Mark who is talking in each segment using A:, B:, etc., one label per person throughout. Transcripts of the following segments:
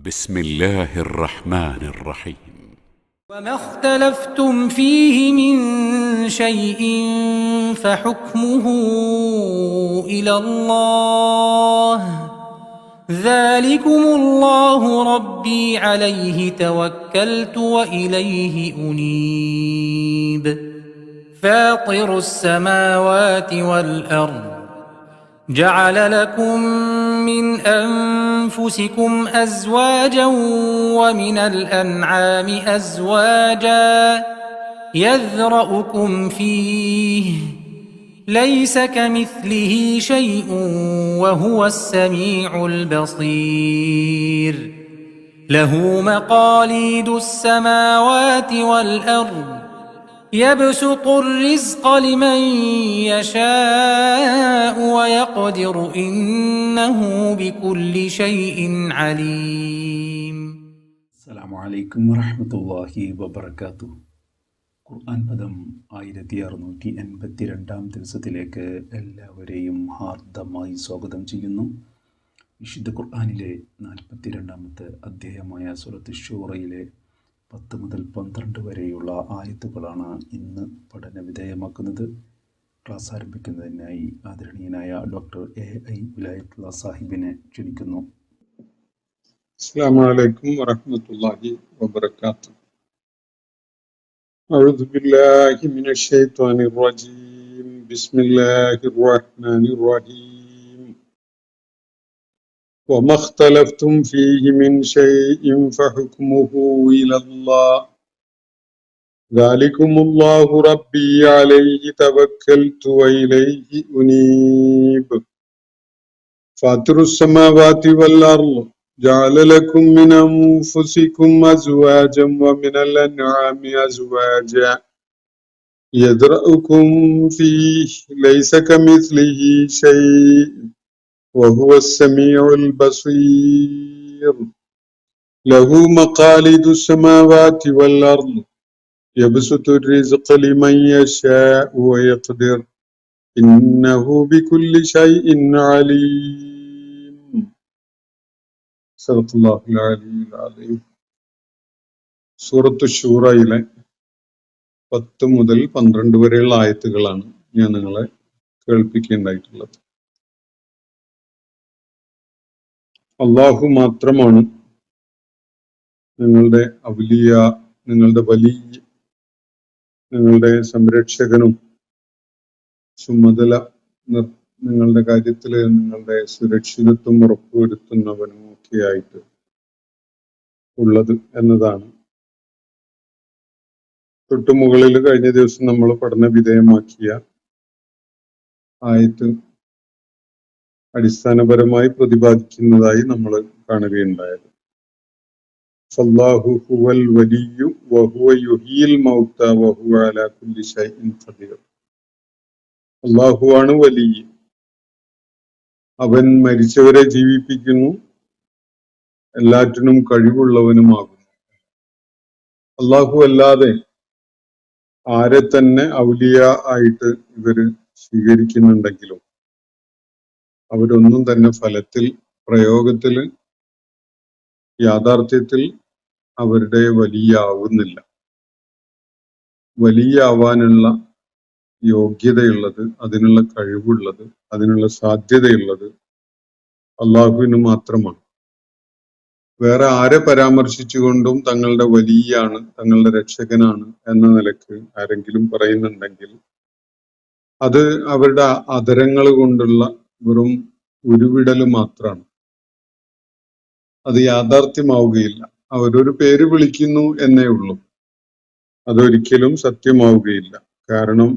A: بسم الله الرحمن الرحيم.
B: وما اختلفتم فيه من شيء فحكمه إلى الله ذلكم الله ربي عليه توكلت وإليه أنيب فاطر السماوات والأرض جعل لكم من أنفسكم أزواجا ومن الأنعام أزواجا يذرأكم فيه ليس كمثله شيء وهو السميع البصير له مقاليد السماوات والأرض يبسط الرزق لمن يشاء ويقدر إنه بكل شيء عليم.
C: السلام عليكم ورحمة الله وبركاته. ഖുർആൻ പദം 1682 ദിവസത്തിലേക്ക് എല്ലാവരെയും ഹാർദമായി സ്വാഗതം ചെയ്യുന്നു. വിശുദ്ധ ഖുർആനിലെ 42-ാമത്തെ അധ്യായമായ സൂറത്ത് ശൂറയിലെ 10 മുതൽ 12 വരെയുള്ള ആയത്തുകളാണ് ഇന്ന് പഠന വിധേയമാക്കുന്നത്. ക്ലാസ് ആരംഭിക്കുന്നതിനായി ആദരണീയനായ ഡോക്ടർ AI വിലായത്തുള്ള സാഹിബിനെ ക്ഷണിക്കുന്നു.
D: അസ്സലാമു അലൈക്കും വറഹ്മത്തുള്ളാഹി വബറകാതുഹു. അഊദു ബില്ലാഹി മിനശ് ശൈത്വാനിർ റജീം. ബിസ്മില്ലാഹിർ റഹ്മാനിർ റഹീം. വമാ ഇഖ്തലഫ്തും ഫീഹി മിൻ ശൈഇൻ ഫഹുക്മുഹു ഇലല്ലാഹ് ദാലികുമുല്ലാഹു റബ്ബി അലൈഹി തവക്കൽതു വഇലൈഹി ഉനീബ് ഫാത്തിറുസ് സമാവാതി വൽ അർള് جعل لكم من أنفسكم أزواجا ومن الأنعام أزواجا يذرأكم فيه ليس كمثله شيء وهو السميع البصير له مقاليد السماوات والأرض يبسط الرزق لمن يشاء ويقدر إنه بكل شيء عليم. സൂറത്തു ശൂറയിലെ 10 മുതൽ 12 വരെയുള്ള ആയത്തുകളാണ് ഞാൻ നിങ്ങളെ കേൾപ്പിക്കേണ്ടായിട്ടുള്ളത്. അള്ളാഹു മാത്രമാണ് നിങ്ങളുടെ ഔലിയ, നിങ്ങളുടെ വലിയ, നിങ്ങളുടെ സംരക്ഷകനും ചുമതല നിങ്ങളുടെ കാര്യത്തിൽ നിങ്ങളുടെ സുരക്ഷിതത്വം ഉറപ്പുവരുത്തുന്നവനും ആയിട്ട് ഉള്ളത് എന്നതാണ്. തൊട്ടു മുകളിൽ കഴിഞ്ഞ ദിവസം നമ്മൾ പഠന വിധേയമാക്കിയ ആയത്ത് അടിസ്ഥാനപരമായി പ്രതിപാദിക്കുന്നതായി നമ്മൾ കാണുകയുണ്ടായത്. ഫല്ലാഹു ഹുവൽ വലിയ്യു വഹുവ യുഹീൽ മൗത വഹുവ അലാ കുല്ലി ശൈഇൻ ഖദീർ. അല്ലാഹുവാണ് വലിയ്യ്, അവൻ മരിച്ചവരെ ജീവിപ്പിക്കുന്നു, എല്ലാറ്റിനും കഴിവുള്ളവനുമാകുന്നു. അള്ളാഹു അല്ലാതെ ആരെ തന്നെ ഔലിയ ആയിട്ട് ഇവര് സ്വീകരിക്കുന്നുണ്ടെങ്കിലും അവരൊന്നും തന്നെ ഫലത്തിൽ, പ്രയോഗത്തിൽ, യാഥാർത്ഥ്യത്തിൽ അവരുടെ വലിയ ആവുന്നില്ല. വലിയ ആവാനുള്ള യോഗ്യതയുള്ളത്, അതിനുള്ള കഴിവുള്ളത്, അതിനുള്ള സാധ്യതയുള്ളത് അള്ളാഹുവിന് മാത്രമാണ്. വേറെ ആരെ പരാമർശിച്ചുകൊണ്ടും തങ്ങളുടെ വലിയാണ്, തങ്ങളുടെ രക്ഷകനാണ് എന്ന നിലക്ക് ആരെങ്കിലും പറയുന്നുണ്ടെങ്കിൽ അത് അവരുടെ അധരങ്ങൾ കൊണ്ടുള്ള വെറും ഉരുവിടൽ മാത്രമാണ്. അത് യാഥാർത്ഥ്യമാവുകയില്ല. അവരൊരു പേര് വിളിക്കുന്നു എന്നേ ഉള്ളൂ, അതൊരിക്കലും സത്യമാവുകയില്ല. കാരണം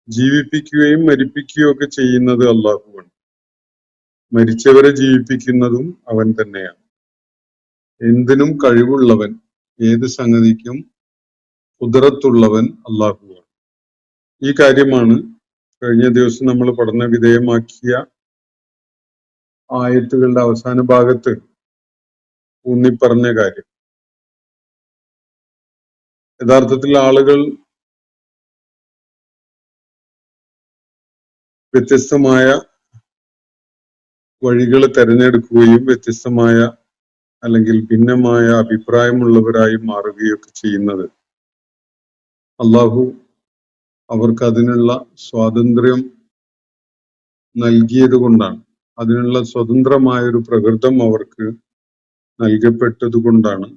D: ജീവിപ്പിക്കുകയും മരിപ്പിക്കുകയും ഒക്കെ ചെയ്യുന്നത് അള്ളാഹുവാണ്. മരിച്ചവരെ ജീവിപ്പിക്കുന്നതും അവൻ തന്നെയാണ്. എന്തിനും കഴിവുള്ളവൻ, ഏത് സംഗതിക്കും ഖുദ്റത്തുള്ളവൻ അള്ളാഹുവാണ്. ഈ കാര്യമാണ് കഴിഞ്ഞ ദിവസം നമ്മൾ പഠന വിധേയമാക്കിയ ആയത്തുകളുടെ അവസാന ഭാഗത്ത് ഊന്നിപ്പറഞ്ഞ കാര്യം. യഥാർത്ഥത്തിൽ ആളുകൾ വ്യത്യസ്തമായ വഴികൾ തിരഞ്ഞെടുക്കുകയും വ്യത്യസ്തമായ അല്ലെങ്കിൽ ഭിന്നമായ അഭിപ്രായമുള്ളവരായി മാറുകയൊക്കെ ചെയ്യുന്നത് അള്ളാഹു അവർക്ക് അതിനുള്ള സ്വാതന്ത്ര്യം നൽകിയത് കൊണ്ടാണ്. അതിനുള്ള സ്വതന്ത്രമായൊരു പ്രകൃതം അവർക്ക് നൽകപ്പെട്ടത് കൊണ്ടാണ്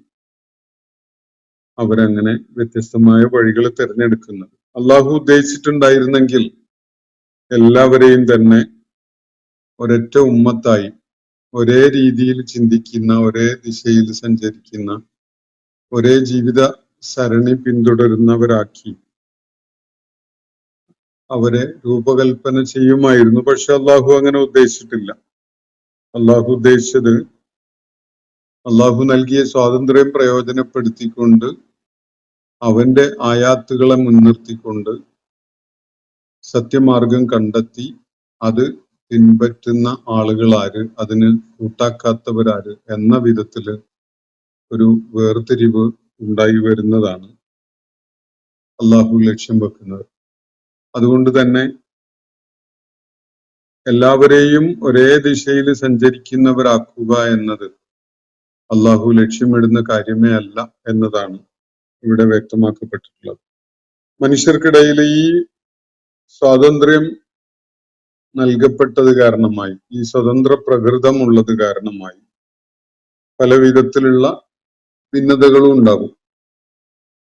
D: അവരങ്ങനെ വ്യത്യസ്തമായ വഴികൾ തിരഞ്ഞെടുക്കുന്നത്. അള്ളാഹു ഉദ്ദേശിച്ചിട്ടുണ്ടായിരുന്നെങ്കിൽ എല്ലാവരെയും തന്നെ ഒരൊറ്റ ഉമ്മത്തായി, ഒരേ രീതിയിൽ ചിന്തിക്കുന്ന, ഒരേ ദിശയിൽ സഞ്ചരിക്കുന്ന, ഒരേ ജീവിത സരണി പിന്തുടരുന്നവരാക്കി അവരെ രൂപകൽപ്പന ചെയ്യുമായിരുന്നു. പക്ഷെ അള്ളാഹു അങ്ങനെ ഉദ്ദേശിച്ചിട്ടില്ല. അള്ളാഹു ഉദ്ദേശിച്ചത് അള്ളാഹു നൽകിയ സ്വാതന്ത്ര്യം പ്രയോജനപ്പെടുത്തിക്കൊണ്ട് അവന്റെ ആയാത്തുകളെ മുൻനിർത്തിക്കൊണ്ട് സത്യമാർഗം കണ്ടെത്തി അത് പിൻപറ്റുന്ന ആളുകൾ ആര്, അതിന് കൂട്ടാക്കാത്തവരാര് എന്ന വിധത്തില് ഒരു വേർതിരിവ് ഉണ്ടായി വരുന്നതാണ് അള്ളാഹു ലക്ഷ്യം വെക്കുന്നത്. അതുകൊണ്ട് തന്നെ എല്ലാവരെയും ഒരേ ദിശയിൽ സഞ്ചരിക്കുന്നവരാക്കുക എന്നത് അള്ളാഹു ലക്ഷ്യമിടുന്ന കാര്യമേ അല്ല എന്നതാണ് ഇവിടെ വ്യക്തമാക്കപ്പെട്ടിട്ടുള്ളത്. മനുഷ്യർക്കിടയിൽ ഈ സ്വാതന്ത്ര്യം നൽകപ്പെട്ടത് കാരണമായി, ഈ സ്വതന്ത്ര പ്രകൃതം ഉള്ളത് കാരണമായി പല വിധത്തിലുള്ള ഭിന്നതകളും ഉണ്ടാകും.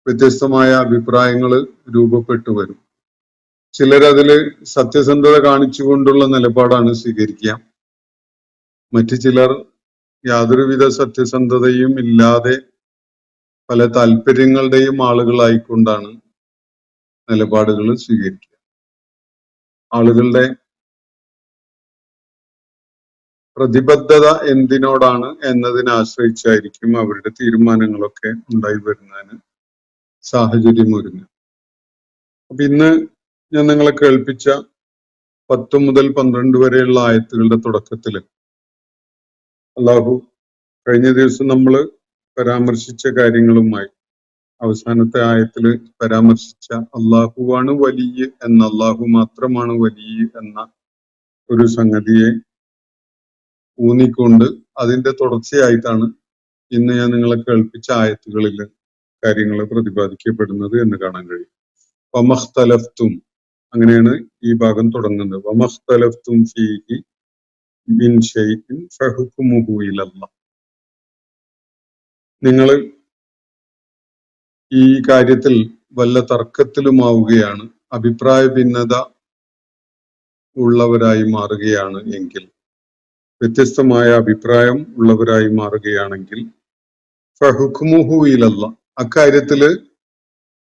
D: വ്യത്യസ്തമായ അഭിപ്രായങ്ങൾ രൂപപ്പെട്ടു വരും. ചിലരതില് സത്യസന്ധത കാണിച്ചുകൊണ്ടുള്ള നിലപാടാണ് സ്വീകരിക്കുക. മറ്റു ചിലർ യാതൊരുവിധ സത്യസന്ധതയും ഇല്ലാതെ പല താല്പര്യങ്ങളുടെയും ആളുകളായിക്കൊണ്ടാണ് നിലപാടുകൾ സ്വീകരിക്കുക. ആളുകളുടെ പ്രതിബദ്ധത എന്തിനോടാണ് എന്നതിനെ ആശ്രയിച്ചായിരിക്കും അവരുടെ തീരുമാനങ്ങളൊക്കെ ഉണ്ടായി വരുന്നതിന് സാഹചര്യം ഒരുങ്ങുക. അപ്പൊ ഇന്ന് ഞാൻ നിങ്ങളെ കേൾപ്പിച്ച 10 മുതൽ 12 വരെയുള്ള ആയത്തുകളുടെ തുടക്കത്തില് അള്ളാഹു കഴിഞ്ഞ ദിവസം നമ്മൾ പരാമർശിച്ച കാര്യങ്ങളുമായി അവസാനത്തെ ആയത്തില് പരാമർശിച്ച അള്ളാഹുവാണ് വലിയ എന്ന, അള്ളാഹു മാത്രമാണ് വലിയ എന്ന ഒരു സംഗതിയെ ഊന്നിക്കൊണ്ട് അതിന്റെ തുടർച്ചയായിട്ടാണ് ഇന്ന് ഞാൻ നിങ്ങളെ കേൾപ്പിച്ച ആയത്തുകളിൽ കാര്യങ്ങൾ പ്രതിപാദിക്കപ്പെടുന്നത് എന്ന് കാണാൻ കഴിയും. വമഖ്തലഫ്തും, അങ്ങനെയാണ് ഈ ഭാഗം തുടങ്ങുന്നത്. വമഖ്തലഫ്തും ഫീഹി മിൻ ശൈഇൻ ഫഹുക്മുഹു ഇലല്ലാഹ്. നിങ്ങൾ ഈ കാര്യത്തിൽ വല്ല തർക്കത്തിലുമാവുകയാണ്, അഭിപ്രായ ഭിന്നത ഉള്ളവരായി മാറുകയാണ് എങ്കിൽ, വ്യത്യസ്തമായ അഭിപ്രായം ഉള്ളവരായി മാറുകയാണെങ്കിൽ ഫഹുക്മുഹു ഇലല്ലാഹ്, അക്കാര്യത്തില്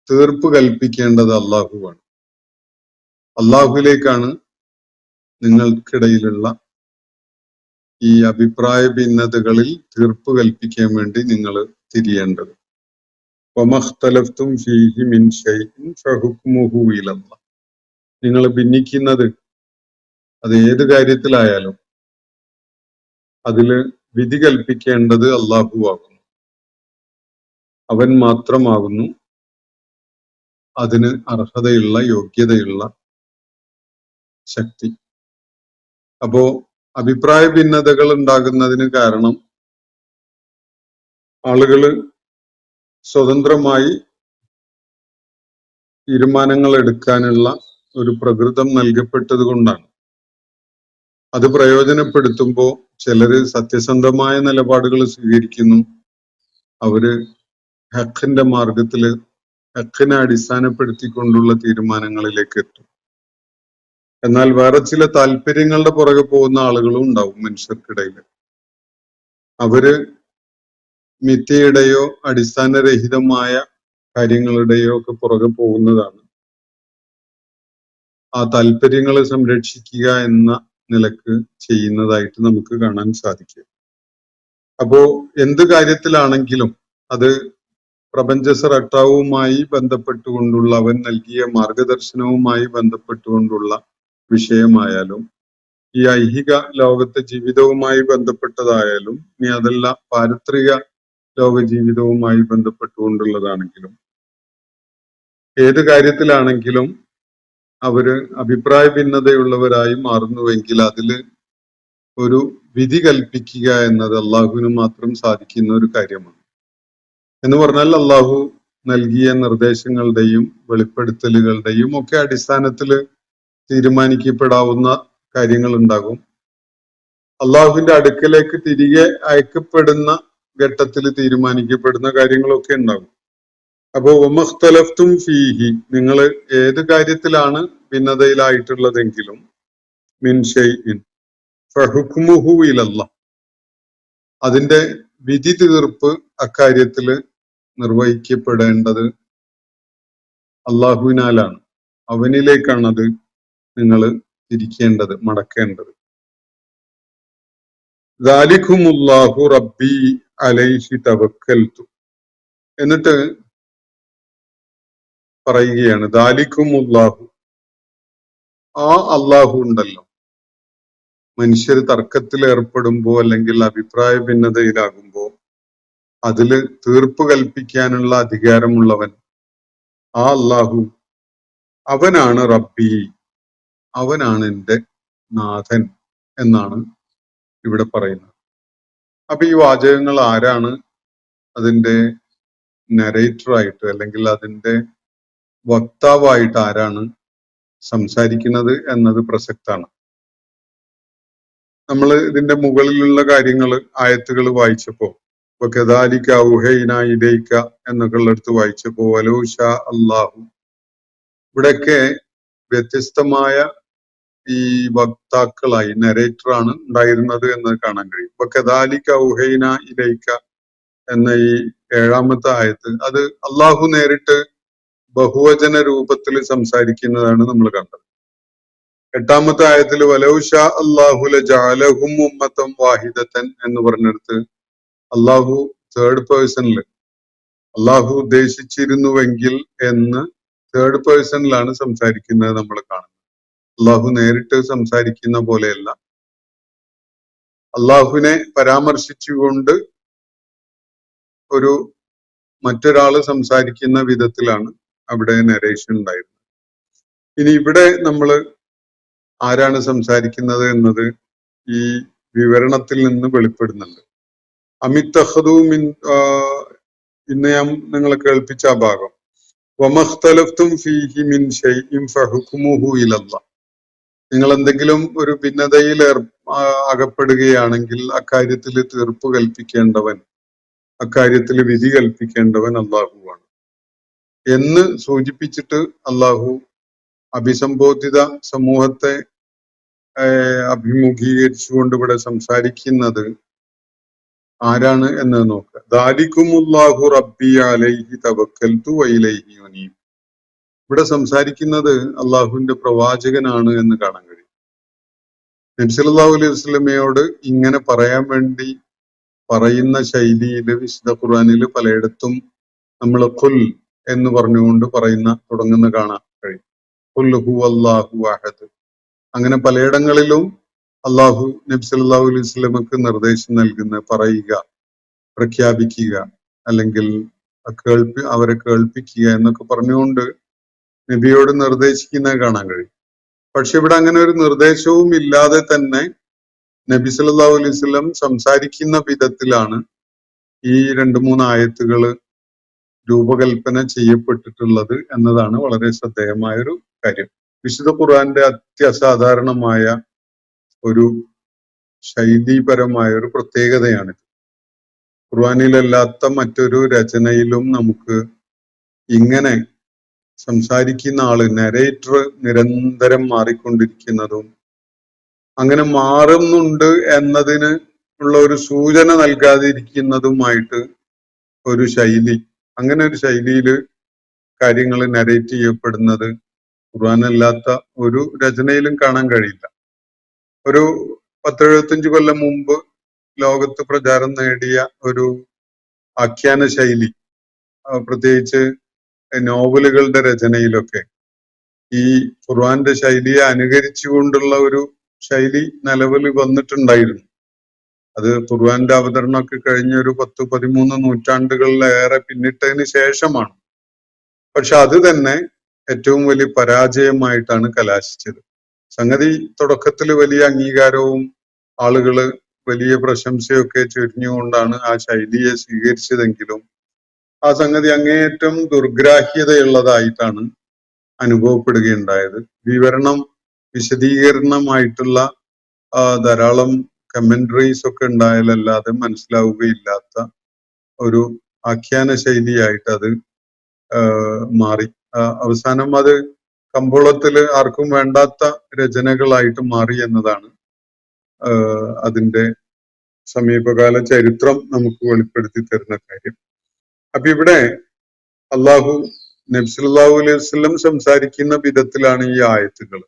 D: തീർപ്പ് കൽപ്പിക്കേണ്ടത് അള്ളാഹുവാണ്. അള്ളാഹുവിലേക്കാണ് നിങ്ങൾക്കിടയിലുള്ള ഈ അഭിപ്രായ ഭിന്നതകളിൽ തീർപ്പ് കൽപ്പിക്കാൻ വേണ്ടി നിങ്ങൾ തിരിയേണ്ടത്. വമഖ്തലഫ്തും ഫീഹി മിൻ ശൈഇൻ ഫഹുക്മുഹു ഇലല്ലാഹ്. നിങ്ങൾ ഭിന്നിക്കുന്നത് അത് ഏത് കാര്യത്തിലായാലും അതില് വിധി കൽപ്പിക്കേണ്ടത് അള്ളാഹുവാകുന്നു. അവൻ മാത്രമാകുന്നു അതിന് അർഹതയുള്ള, യോഗ്യതയുള്ള ശക്തി. അപ്പോ അഭിപ്രായ ഭിന്നതകൾ ഉണ്ടാകുന്നതിന് കാരണം ആളുകള് സ്വതന്ത്രമായി തീരുമാനങ്ങൾ എടുക്കാനുള്ള ഒരു പ്രകൃതം നൽകപ്പെട്ടത് കൊണ്ടാണ്. അത് പ്രയോജനപ്പെടുത്തുമ്പോൾ ചിലര് സത്യസന്ധമായ നിലപാടുകൾ സ്വീകരിക്കുന്നു. അവര് ഹഖിന്റെ മാർഗത്തില് ഹഖിനെ അടിസ്ഥാനപ്പെടുത്തിക്കൊണ്ടുള്ള തീരുമാനങ്ങളിലേക്ക് എത്തും. എന്നാൽ വേറെ ചില താല്പര്യങ്ങളുടെ പുറകെ പോകുന്ന ആളുകളും ഉണ്ടാവും മനുഷ്യർക്കിടയിൽ. അവര് മിഥ്യയുടെയോ അടിസ്ഥാനരഹിതമായ കാര്യങ്ങളുടെയോ ഒക്കെ പുറകെ പോകുന്നതാണ് ആ താല്പര്യങ്ങളെ സംരക്ഷിക്കുക എന്ന നിലക്ക് ചെയ്യുന്നതായിട്ട് നമുക്ക് കാണാൻ സാധിക്കും. അപ്പോ എന്ത് കാര്യത്തിലാണെങ്കിലും അത് പ്രപഞ്ച സ്രഷ്ടാവുമായി ബന്ധപ്പെട്ടുകൊണ്ടുള്ള, അവൻ നൽകിയ മാർഗദർശനവുമായി ബന്ധപ്പെട്ടുകൊണ്ടുള്ള വിഷയമായാലും, ഈ ഐഹിക ലോകത്തെ ജീവിതവുമായി ബന്ധപ്പെട്ടതായാലും, ഇനി അതല്ല പാരിത്രിക ലോക ജീവിതവുമായി ബന്ധപ്പെട്ടുകൊണ്ടുള്ളതാണെങ്കിലും, ഏത് കാര്യത്തിലാണെങ്കിലും അവര് അഭിപ്രായ ഭിന്നതയുള്ളവരായി മാറുന്നുവെങ്കിൽ അതില് ഒരു വിധി കൽപ്പിക്കുക എന്നത് അള്ളാഹുവിന് മാത്രം സാധിക്കുന്ന ഒരു കാര്യമാണ്. എന്ന് പറഞ്ഞാൽ അള്ളാഹു നൽകിയ നിർദ്ദേശങ്ങളുടെയും വെളിപ്പെടുത്തലുകളുടെയും ഒക്കെ അടിസ്ഥാനത്തിൽ തീരുമാനിക്കപ്പെടാവുന്ന കാര്യങ്ങൾ ഉണ്ടാകും. അള്ളാഹുവിന്റെ അടുക്കലേക്ക് തിരികെ അയക്കപ്പെടുന്ന ഘട്ടത്തിൽ തീരുമാനിക്കപ്പെടുന്ന കാര്യങ്ങളൊക്കെ ഉണ്ടാകും. അപ്പോ വമഖ്തലഫ്തും ഫീഹി, നിങ്ങൾ ഏത് കാര്യത്തിലാണ് ഭിന്നതയിലായിട്ടുള്ളതെങ്കിലും മിൻ ഷൈഇൻ ഫഹുക്മുഹു ഇലല്ലാഹ്, അതിന്റെ വിധി തീർപ്പ് അക്കാര്യത്തിൽ നിർവഹിക്കപ്പെടേണ്ടത് അള്ളാഹുവിനാലാണ്. അവനിലേക്കാണ് അത് നിങ്ങൾ തിരിക്കേണ്ടത്, മടക്കേണ്ടത്. ദാലികുമുല്ലാഹു റബ്ബി അലൈഹി തവക്കൽതു, എന്നിട്ട് പറയുകയാണ് ദാലികുമുല്ലാഹു, ആ അള്ളാഹു ഉണ്ടല്ലോ, മനുഷ്യർ തർക്കത്തിൽ ഏർപ്പെടുമ്പോ അല്ലെങ്കിൽ അഭിപ്രായ ഭിന്നതയിലാകുമ്പോ അതില് തീർപ്പ് കൽപ്പിക്കാനുള്ള അധികാരമുള്ളവൻ ആ അള്ളാഹു, അവനാണ് റബ്ബി, അവനാണ് എൻ്റെ നാഥൻ എന്നാണ് ഇവിടെ പറയുന്നത്. അപ്പൊ ഈ വാചകങ്ങൾ ആരാണ് അതിന്റെ നരേറ്ററായിട്ട് അല്ലെങ്കിൽ അതിന്റെ വക്താവായിട്ട് ആരാണ് സംസാരിക്കുന്നത് എന്നത് പ്രസക്താണ്. നമ്മൾ ഇതിന്റെ മുകളിലുള്ള കാര്യങ്ങൾ ആയത്തുകൾ വായിച്ചപ്പോ കദാലിക ഔഹൈന ഇലൈക എന്നൊക്കെ ഉള്ളടത്ത് വായിച്ചപ്പോ വലൗ ശാ അല്ലാഹു, ഇവിടെയൊക്കെ വ്യത്യസ്തമായ ഈ വക്താക്കളായി നരേറ്ററാണ് ഉണ്ടായിരുന്നത് എന്ന് കാണാൻ കഴിയും. കദാലിക ഔഹൈന ഇലൈക എന്ന ഈ 7ാമത്തെ ആയത്ത് അത് അള്ളാഹു നേരിട്ട് ബഹുവചന രൂപത്തിൽ സംസാരിക്കുന്നതാണ് നമ്മൾ കണ്ടത്. 8ാമത്തെ ആയത്തിൽ വലൗ ശാ അല്ലാഹു ലജഅലഹും ഉമ്മത്തൻ വാഹിദത്തൻ എന്ന് പറഞ്ഞെടുത്ത് അള്ളാഹു തേർഡ് പേഴ്സണിൽ അള്ളാഹു ഉദ്ദേശിച്ചിരുന്നുവെങ്കിൽ എന്ന് തേർഡ് പേഴ്സണിലാണ് സംസാരിക്കുന്നത് നമ്മൾ കാണുന്നത്. അള്ളാഹു നേരിട്ട് സംസാരിക്കുന്ന പോലെയല്ല, അള്ളാഹുവിനെ പരാമർശിച്ചുകൊണ്ട് ഒരു മറ്റൊരാള് സംസാരിക്കുന്ന വിധത്തിലാണ് അവിടെ നരേഷൻ ഉണ്ടായിരുന്നത്. ഇനി ഇവിടെ നമ്മൾ ആരാണ് സംസാരിക്കുന്നത് എന്നത് ഈ വിവരണത്തിൽ നിന്ന് വെളിപ്പെടുന്നുണ്ട്. അമിത്തഹദു മിൻ, ഇന്ന് ഞാൻ നിങ്ങളെ കേൾപ്പിച്ച ആ ഭാഗം, വമഖ്തലഫ്തും ഫീഹി മിൻ ഷൈഇൻ ഫഹുക്മുഹു ഇലല്ലാഹ്, നിങ്ങൾ എന്തെങ്കിലും ഒരു ഭിന്നതയിൽ അകപ്പെടുകയാണെങ്കിൽ അക്കാര്യത്തിൽ തീർപ്പ് കൽപ്പിക്കേണ്ടവൻ, അക്കാര്യത്തിൽ വിധി കൽപ്പിക്കേണ്ടവൻ അള്ളാഹുവാണ് എന്ന് സൂചിപ്പിച്ചിട്ട് അള്ളാഹു അഭിസംബോധിത സമൂഹത്തെ അഭിമുഖീകരിച്ചുകൊണ്ട് ഇവിടെ സംസാരിക്കുന്നത് ആരാണ് എന്ന് നോക്കുക. ദാലികുമുല്ലാഹു റബ്ബി അലൈഹി തവക്കൽതു വഇലൈഹി ഉനീബ്, ഇവിടെ സംസാരിക്കുന്നത് അള്ളാഹുവിന്റെ പ്രവാചകനാണ് എന്ന് കാണാൻ കഴിയും. നബി സല്ലല്ലാഹു അലൈഹി വസല്ലമയോട് ഇങ്ങനെ പറയാൻ വേണ്ടി പറയുന്ന ശൈലിയിൽ വിശുദ്ധ ഖുർആനിൽ പലയിടത്തും നമ്മൾ ഖുൽ എന്ന് പറഞ്ഞുകൊണ്ട് തുടങ്ങുന്ന കാണാൻ കഴിയും. ഖുൽ ഹുവല്ലാഹു അഹദ്, അങ്ങനെ പലയിടങ്ങളിലും അള്ളാഹു നബി സല്ലല്ലാഹു അലൈഹി വസല്ലമക്ക് നിർദ്ദേശം നൽകുന്ന, പറയുക, പ്രഖ്യാപിക്കുക, അല്ലെങ്കിൽ അവരെ കേൾപ്പിക്കുക എന്നൊക്കെ പറഞ്ഞുകൊണ്ട് നബിയോട് നിർദ്ദേശിക്കുന്നത് കാണാൻ കഴിയും. പക്ഷെ ഇവിടെ അങ്ങനെ ഒരു നിർദ്ദേശവും ഇല്ലാതെ തന്നെ നബി സല്ലല്ലാഹു അലൈഹി വസല്ലം സംസാരിക്കുന്ന വിധത്തിലാണ് ഈ 2-3 ആയത്തുകൾ രൂപകൽപ്പന ചെയ്യപ്പെട്ടിട്ടുള്ളത് എന്നതാണ് വളരെ ശ്രദ്ധേയമായൊരു കാര്യം. വിശുദ്ധ ഖുർആന്റെ അത്യസാധാരണമായ ഒരു ശൈലീപരമായ ഒരു പ്രത്യേകതയാണിത്. ഖുർആനിലല്ലാത്ത മറ്റൊരു രചനയിലും നമുക്ക് ഇങ്ങനെ സംസാരിക്കുന്ന ആള്, നരേറ്റർ നിരന്തരം മാറിക്കൊണ്ടിരിക്കുന്നതും അങ്ങനെ മാറുന്നുണ്ട് എന്നതിന് ഉള്ള ഒരു സൂചന നൽകാതിരിക്കുന്നതുമായിട്ട് ഒരു ശൈലി, അങ്ങനെ ഒരു ശൈലിയിൽ കാര്യങ്ങൾ നരേറ്റ് ചെയ്യപ്പെടുന്നത് ഖുർആനല്ലാത്ത ഒരു രചനയിലും കാണാൻ കഴിയില്ല. ഒരു 10-75 കൊല്ലം മുമ്പ് ലോകത്ത് പ്രചാരം നേടിയ ഒരു ആഖ്യാന ശൈലി, പ്രത്യേകിച്ച് നോവലുകളുടെ രചനയിലൊക്കെ ഈ ഖുർആന്റെ ശൈലിയെ അനുകരിച്ചുകൊണ്ടുള്ള ഒരു ശൈലി നിലവിൽ വന്നിട്ടുണ്ടായിരുന്നു. അത് ഖുർആന്റെ അവതരണമൊക്കെ കഴിഞ്ഞ ഒരു 10-13 നൂറ്റാണ്ടുകളിലേറെ പിന്നിട്ടതിന് ശേഷമാണ്. പക്ഷെ അത് തന്നെ ഏറ്റവും വലിയ പരാജയമായിട്ടാണ് കലാശിച്ചത്. സംഗതി തുടക്കത്തിൽ വലിയ അംഗീകാരവും ആളുകള് വലിയ പ്രശംസയൊക്കെ ചൊരിഞ്ഞുകൊണ്ടാണ് ആ ശൈലിയെ സ്വീകരിച്ചതെങ്കിലും ആ സംഗതി അങ്ങേയറ്റം ദുർഗ്രാഹ്യതയുള്ളതായിട്ടാണ് അനുഭവപ്പെടുകയുണ്ടായത്. വിശദീകരണമായിട്ടുള്ള ധാരാളം കമന്ററീസ് ഒക്കെ ഉണ്ടായാലല്ലാതെ മനസ്സിലാവുകയില്ലാത്ത ഒരു ആഖ്യാന ശൈലിയായിട്ട് അത് മാറി. അവസാനം അത് കമ്പോളത്തില് ആർക്കും വേണ്ടാത്ത രചനകളായിട്ട് മാറി എന്നതാണ് അതിന്റെ സമീപകാല ചരിത്രം നമുക്ക് വെളിപ്പെടുത്തി തരുന്ന കാര്യം. അപ്പൊ ഇവിടെ അള്ളാഹു നബി സല്ലല്ലാഹു അലൈഹി വസല്ലം സംസാരിക്കുന്ന വിധത്തിലാണ് ഈ ആയത്തുകൾ.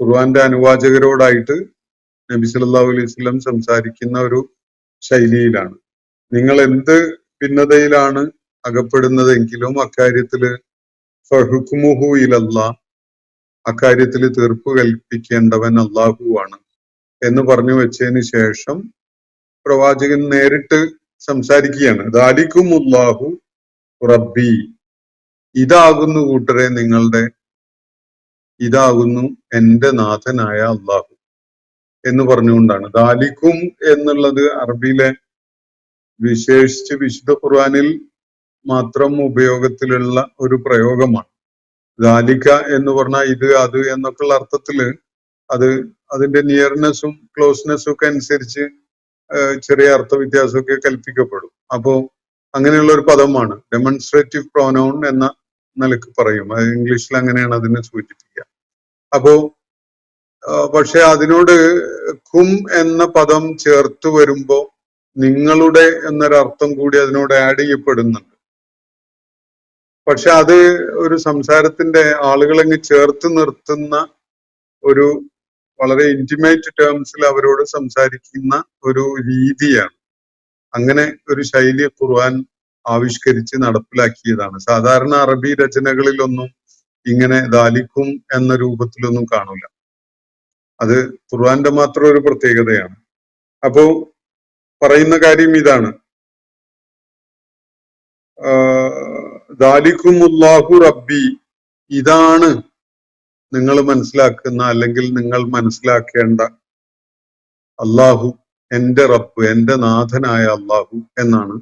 D: ഖുർആന്റെ അനുവാചകരോടായിട്ട് നബി സല്ലല്ലാഹു അലൈഹി വസല്ലം സംസാരിക്കുന്ന ഒരു ശൈലിയിലാണ്. നിങ്ങൾ എന്ത് ഭിന്നതയിലാണ് അകപ്പെടുന്നതെങ്കിലും അക്കാര്യത്തില് ഫഹുക്മുഹു ഇലല്ലാഹ്, അക്കാര്യത്തിൽ തീർപ്പ് കൽപ്പിക്കേണ്ടവൻ അള്ളാഹുവാണ് എന്ന് പറഞ്ഞു വെച്ചതിന് ശേഷം പ്രവാചകൻ നേരിട്ട് സംസാരിക്കുകയാണ്. ദാലികുമുല്ലാഹു റബ്ബി, ഇതാകുന്നു കൂട്ടരെ ഇതാകുന്നു എന്റെ നാഥനായ അള്ളാഹു എന്ന് പറഞ്ഞുകൊണ്ടാണ്. ദാലിക്കും എന്നുള്ളത് അറബിയിലെ വിശേഷിച്ച് വിശുദ്ധ ഖുർആനിൽ മാത്രം ഉപയോഗത്തിലുള്ള ഒരു പ്രയോഗമാണ്. ദാലിക എന്ന് പറഞ്ഞാൽ ഇത്, അത് എന്നൊക്കെയുള്ള അർത്ഥത്തില് അതിന്റെ നിയർനെസ്സും ക്ലോസ്നെസ്സും ഒക്കെ അനുസരിച്ച് ചെറിയ അർത്ഥവ്യത്യാസമൊക്കെ കൽപ്പിക്കപ്പെടും. അപ്പോ അങ്ങനെയുള്ള ഒരു പദമാണ്. ഡെമോൺസ്ട്രേറ്റീവ് പ്രോനൗൺ എന്ന നിലക്ക് പറയും. ഇംഗ്ലീഷിൽ അങ്ങനെയാണ് അതിനെ സൂചിപ്പിക്കുക. അപ്പോ പക്ഷെ അതിനോട് കും എന്ന പദം ചേർത്ത് വരുമ്പോ നിങ്ങളുടെ എന്നൊരർത്ഥം കൂടി അതിനോട് ആഡ് ചെയ്യപ്പെടുന്നുണ്ട്. പക്ഷെ അത് ഒരു സംസാരത്തിന്റെ ആളുകളങ്ങ് ചേർത്ത് നിർത്തുന്ന ഒരു വളരെ ഇന്റിമേറ്റ് ടേംസിൽ അവരോട് സംസാരിക്കുന്ന ഒരു രീതിയാണ്. അങ്ങനെ ഒരു ശൈലി ഖുർആൻ ആവിഷ്കരിച്ച് നടപ്പിലാക്കിയതാണ്. സാധാരണ അറബി രചനകളിലൊന്നും ഇങ്ങനെ ദാലിക്കും എന്ന രൂപത്തിലൊന്നും കാണൂല. അത് ഖുർആന്റെ മാത്രം ഒരു പ്രത്യേകതയാണ്. അപ്പോ പറയുന്ന കാര്യം ഇതാണ്, ദാലിക്കുമുല്ലാഹു റബ്ബി, ഇതാണ് നിങ്ങൾ മനസ്സിലാക്കുന്ന അല്ലെങ്കിൽ നിങ്ങൾ മനസ്സിലാക്കേണ്ട അള്ളാഹു എന്റെ റബ്ബ്, എന്റെ നാഥനായ അള്ളാഹു എന്നാണ്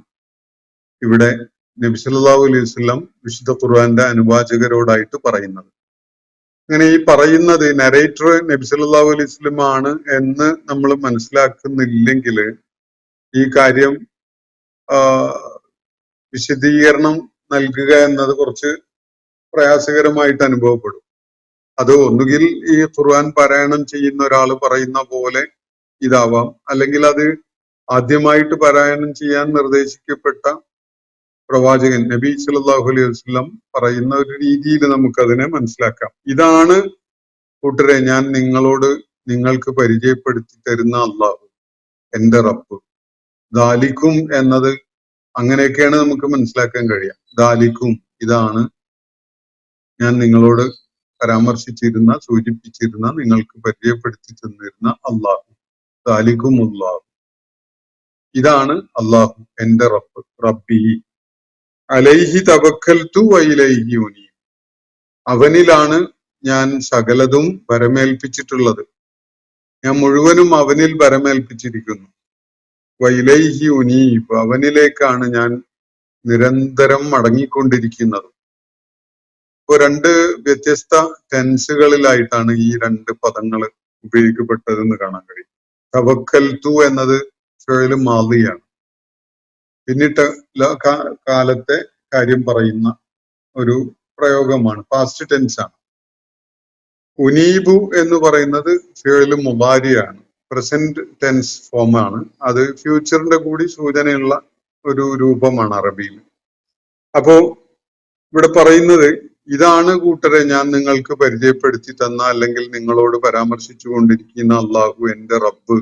D: ഇവിടെ നബി സല്ലല്ലാഹു അലൈഹി വസല്ലം വിശുദ്ധ ഖുർആന്റെ അനുവാചകരോടായിട്ട് പറയുന്നത്. അങ്ങനെ ഈ പറയുന്നത് നരേറ്റർ നബി സല്ലല്ലാഹു അലൈഹി വസല്ലം ആണ് എന്ന് നമ്മൾ മനസ്സിലാക്കുന്നില്ലെങ്കിൽ ഈ കാര്യം വിശദീകരണം നൽകുക എന്നത് കുറച്ച് പ്രയാസകരമായിട്ട് അനുഭവപ്പെടും. അത് ഒന്നുകിൽ ഈ ഖുർആൻ പാരായണം ചെയ്യുന്ന ഒരാൾ പറയുന്ന പോലെ ഇതാവാം, അല്ലെങ്കിൽ അത് ആദ്യമായിട്ട് പാരായണം ചെയ്യാൻ നിർദ്ദേശിക്കപ്പെട്ട പ്രവാചകൻ നബി സല്ലല്ലാഹു അലൈഹി വസല്ലം പറയുന്ന ഒരു രീതിയിൽ നമുക്കതിനെ മനസ്സിലാക്കാം. ഇതാണ് കൂട്ടരെ ഞാൻ നിങ്ങൾക്ക് പരിചയപ്പെടുത്തി തരുന്ന അള്ളാഹു എന്റെ റബ്ബ്. ദാലിക്കും എന്നത് അങ്ങനെയൊക്കെയാണ് നമുക്ക് മനസ്സിലാക്കാൻ കഴിയുക. ദാലിക്കും, ഇതാണ് ഞാൻ നിങ്ങളോട് പരാമർശിച്ചിരുന്ന, സൂചിപ്പിച്ചിരുന്ന, നിങ്ങൾക്ക് പരിചയപ്പെടുത്തി തന്നിരുന്ന അള്ളാഹു. ദാലിക്കും അള്ളാഹു, ഇതാണ് അള്ളാഹു എന്റെ റബ്ബ്. റബ്ബി അലൈഹി തവക്കൽതു വഇലൈഹി ഉനീബ്, അവനിലാണ് ഞാൻ സകലതും ഭരമേൽപ്പിച്ചിട്ടുള്ളത്, ഞാൻ മുഴുവനും അവനിൽ ഭരമേൽപ്പിച്ചിരിക്കുന്നു. വഇലൈഹി ഉനീബ്, അവനിലേക്കാണ് ഞാൻ നിരന്തരം മടങ്ങിക്കൊണ്ടിരിക്കുന്നത്. ഇപ്പൊ രണ്ട് വ്യത്യസ്ത ടെൻസുകളിലായിട്ടാണ് ഈ രണ്ട് പദങ്ങൾ ഉപയോഗിക്കപ്പെട്ടതെന്ന് കാണാൻ കഴിയും. തവക്കൽതു എന്നത് ഫിഅ്ൽ മാദിയാണ്, പിന്നിട്ട കാലത്തെ കാര്യം പറയുന്ന ഒരു പ്രയോഗമാണ്, പാസ്റ്റ് ടെൻസ് ആണ്. ഉനീബു എന്ന് പറയുന്നത് ഫിഅ്ൽ മുദാരിയാണ്, പ്രസന്റ് ടെൻസ് ഫോമാണ്. അത് ഫ്യൂച്ചറിന്റെ കൂടി സൂചനയുള്ള ഒരു രൂപമാണ് അറബിയിൽ. അപ്പോ ഇവിടെ പറയുന്നത് ഇതാണ് കൂട്ടരെ ഞാൻ നിങ്ങൾക്ക് പരിചയപ്പെടുത്തി തന്ന, അല്ലെങ്കിൽ നിങ്ങളോട് പരാമർശിച്ചു കൊണ്ടിരിക്കുന്ന അള്ളാഹു എന്റെ റബ്ബ്.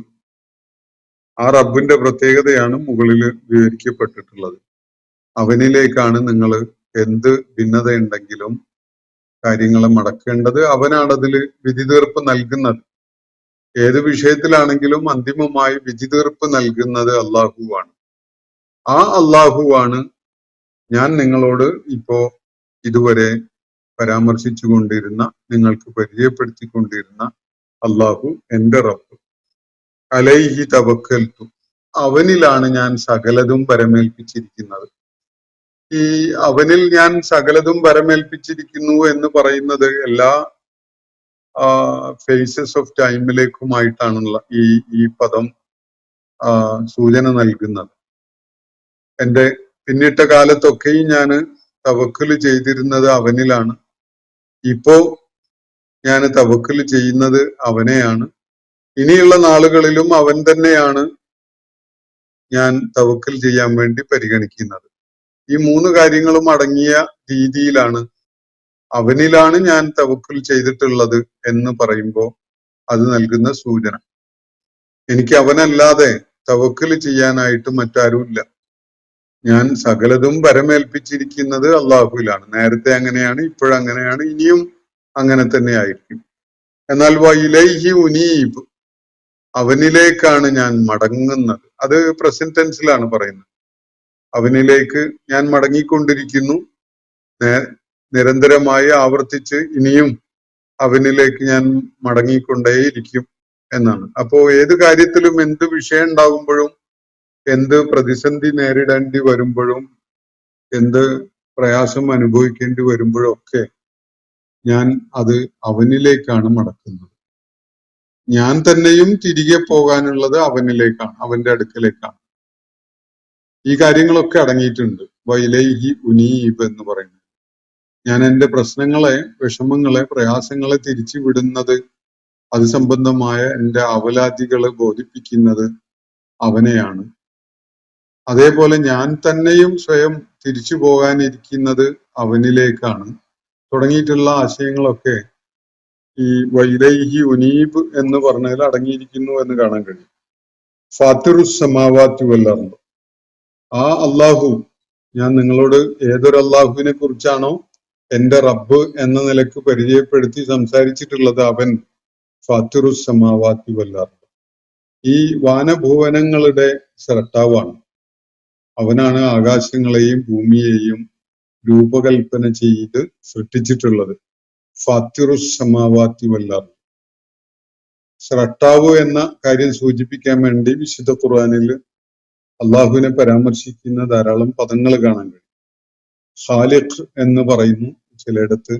D: ആ റബ്ബിന്റെ പ്രത്യേകതയാണ് മുകളിൽ വിവരിക്കപ്പെട്ടിട്ടുള്ളത്. അവനിലേക്കാണ് നിങ്ങൾ എന്ത് ഭിന്നതയുണ്ടെങ്കിലും കാര്യങ്ങളെ മടക്കേണ്ടത്. അവനാണ് അതിൽ വിധി തീർപ്പ് നൽകുന്നത്. ഏത് വിഷയത്തിലാണെങ്കിലും അന്തിമമായി വിധി തീർപ്പ് നൽകുന്നത് അള്ളാഹുവാണ്. ആ അള്ളാഹുവാണ് ഞാൻ നിങ്ങളോട് ഇപ്പോ ഇതുവരെ പരാമർശിച്ചു കൊണ്ടിരുന്ന, നിങ്ങൾക്ക് പരിചയപ്പെടുത്തിക്കൊണ്ടിരുന്ന അള്ളാഹു എന്റെ റബ്ബ്. അലൈഹി തവക്കൽതു, അവനിലാണ് ഞാൻ സകലതും പരമേൽപ്പിച്ചിരിക്കുന്നത്. ഈ അവനിൽ ഞാൻ സകലതും പരമേൽപ്പിച്ചിരിക്കുന്നു എന്ന് പറയുന്നത് എല്ലാ ഫേസസ് ഓഫ് ടൈമിലേക്കുമായിട്ടാണുള്ള ഈ പദം സൂചന നൽകുന്നത്. എൻ്റെ പിന്നിട്ട കാലത്തൊക്കെയും ഞാൻ തവക്കല് ചെയ്തിരുന്നത് അവനിലാണ്. ഇപ്പോ ഞാൻ തവക്കല് ചെയ്യുന്നത് അവനെയാണ്. ഇനിയുള്ള നാളുകളിലും അവൻ തന്നെയാണ് ഞാൻ തവക്കൽ ചെയ്യാൻ വേണ്ടി പരിഗണിക്കുന്നത്. ഈ മൂന്ന് കാര്യങ്ങളും അടങ്ങിയ രീതിയിലാണ് അവനിലാണ് ഞാൻ തവക്കൽ ചെയ്തിട്ടുള്ളത് എന്ന് പറയുമ്പോൾ അത് നൽകുന്ന സൂചന. എനിക്ക് അവനല്ലാതെ തവക്കൽ ചെയ്യാനായിട്ട് മറ്റാരുമില്ല. ഞാൻ സകലതും പരമേൽപ്പിച്ചിരിക്കുന്നത് അള്ളാഹുവിലാണ്. നേരത്തെ അങ്ങനെയാണ്, ഇപ്പോഴങ്ങനെയാണ്, ഇനിയും അങ്ങനെ തന്നെ ആയിരിക്കും. എന്നാൽ വഇലൈഹി ഉനീബ്, അവനിലേക്കാണ് ഞാൻ മടങ്ങുന്നത്. അത് പ്രസന്റ് ടെൻസിലാണ് പറയുന്നത്. അവനിലേക്ക് ഞാൻ മടങ്ങിക്കൊണ്ടിരിക്കുന്നു, നിരന്തരമായി ആവർത്തിച്ച് ഇനിയും അവനിലേക്ക് ഞാൻ മടങ്ങിക്കൊണ്ടേയിരിക്കും എന്നാണ്. അപ്പോ ഏത് കാര്യത്തിലും എന്ത് വിഷയം ഉണ്ടാകുമ്പോഴും, എന്ത് പ്രതിസന്ധി നേരിടേണ്ടി വരുമ്പോഴും, എന്ത് പ്രയാസം അനുഭവിക്കേണ്ടി വരുമ്പോഴും ഒക്കെ ഞാൻ അത് അവനിലേക്കാണ് മടക്കുന്നത്. ഞാൻ തന്നെയും തിരികെ പോകാനുള്ളത് അവനിലേക്കാണ്, അവന്റെ അടുക്കലേക്കാണ്. ഈ കാര്യങ്ങളൊക്കെ അടങ്ങിയിട്ടുണ്ട് വൈലൈഹി ഉനീബ് എന്ന് പറയുന്നത്. ഞാൻ എൻ്റെ പ്രശ്നങ്ങളെ, വിഷമങ്ങളെ, പ്രയാസങ്ങളെ തിരിച്ചു വിടുന്നത്, അത് സംബന്ധമായ എൻ്റെ അവലാദികളെ ബോധിപ്പിക്കുന്നത് അവനെയാണ്. അതേപോലെ ഞാൻ തന്നെയും സ്വയം തിരിച്ചു പോകാനിരിക്കുന്നത് അവനിലേക്കാണ്. തുടങ്ങിയിട്ടുള്ള ആശയങ്ങളൊക്കെ ഈ വൈലൈഹി ഉനീബ് എന്ന് പറഞ്ഞതിൽ അടങ്ങിയിരിക്കുന്നു എന്ന് കാണാൻ കഴിയും. ഫാത്തിറുസ് സമാവാത്തി വൽ അർദ്, ആ അള്ളാഹു, ഞാൻ നിങ്ങളോട് ഏതൊരു അള്ളാഹുവിനെ കുറിച്ചാണോ എന്റെ റബ്ബ് എന്ന നിലക്ക് പരിചയപ്പെടുത്തി സംസാരിച്ചിട്ടുള്ളത്, അവൻ ഫാത്തിറുസ് സമാവാത്തി വൽ അർദ്, ഈ വാനഭുവനങ്ങളുടെ സ്രഷ്ടാവാണ്. അവനാണ് ആകാശങ്ങളെയും ഭൂമിയെയും രൂപകൽപ്പന ചെയ്ത് സൃഷ്ടിച്ചിട്ടുള്ളത്. ഫാത്തിറുസ് സമാവാത്തി വൽ അർദ്, സ്രഷ്ടാവ് എന്ന കാര്യം സൂചിപ്പിക്കാൻ വേണ്ടി വിശുദ്ധ ഖുർആനിൽ അള്ളാഹുവിനെ പരാമർശിക്കുന്ന ധാരാളം പദങ്ങൾ കാണാൻ കഴിയും. ഖാലിഖ് എന്ന് പറയുന്നു ചിലയിടത്ത്,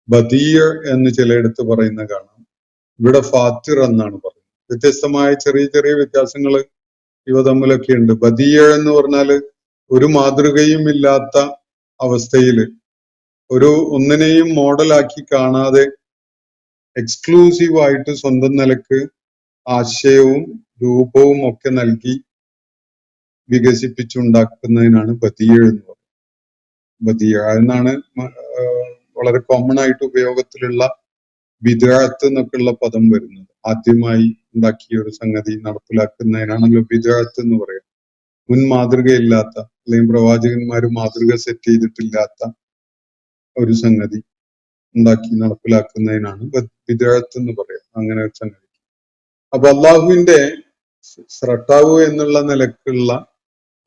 D: ബദീഅ എന്ന് ചിലയിടത്ത് പറയുന്ന കാണാം. ഇവിടെ ഫാത്തിർ എന്നാണ് പറയുന്നത്. വ്യത്യസ്തമായ ചെറിയ ചെറിയ വ്യത്യാസങ്ങൾ ഇവ തമ്മിലൊക്കെ ഉണ്ട്. ബദീഅ എന്ന് പറഞ്ഞാല് ഒരു മാതൃകയും ഇല്ലാത്ത അവസ്ഥയിൽ, ഒരു ഒന്നിനെയും മോഡലാക്കി കാണാതെ എക്സ്ക്ലൂസീവായിട്ട് സ്വന്തം നിലക്ക് ആശയവും രൂപവും ഒക്കെ നൽകി വികസിപ്പിച്ചുണ്ടാക്കുന്നതിനാണ് ബദീഅ എന്ന് പറയുന്നത്. ബദീഅ എന്നാണ് വളരെ കോമൺ ആയിട്ട് ഉപയോഗത്തിലുള്ള ബിദ്അത്ത് എന്നൊക്കെയുള്ള പദം വരുന്നത്. ആദ്യമായി ഉണ്ടാക്കിയ ഒരു സംഗതി നടപ്പിലാക്കുന്നതിനാണല്ലോ ബിദ്അത്ത് എന്ന് പറയുന്നത്. മുൻ മാതൃകയില്ലാത്ത, അല്ലെങ്കിൽ പ്രവാചകന്മാര് മാതൃക സെറ്റ് ചെയ്തിട്ടില്ലാത്ത ഒരു സംഗതി ഉണ്ടാക്കി നടപ്പിലാക്കുന്നതിനാണ് ബിദ്അത്ത് എന്ന് പറയുക. അങ്ങനെ ഒരു സംഗതി. അപ്പൊ അള്ളാഹുവിന്റെ സ്രഷ്ടാവ് എന്നുള്ള നിലക്കുള്ള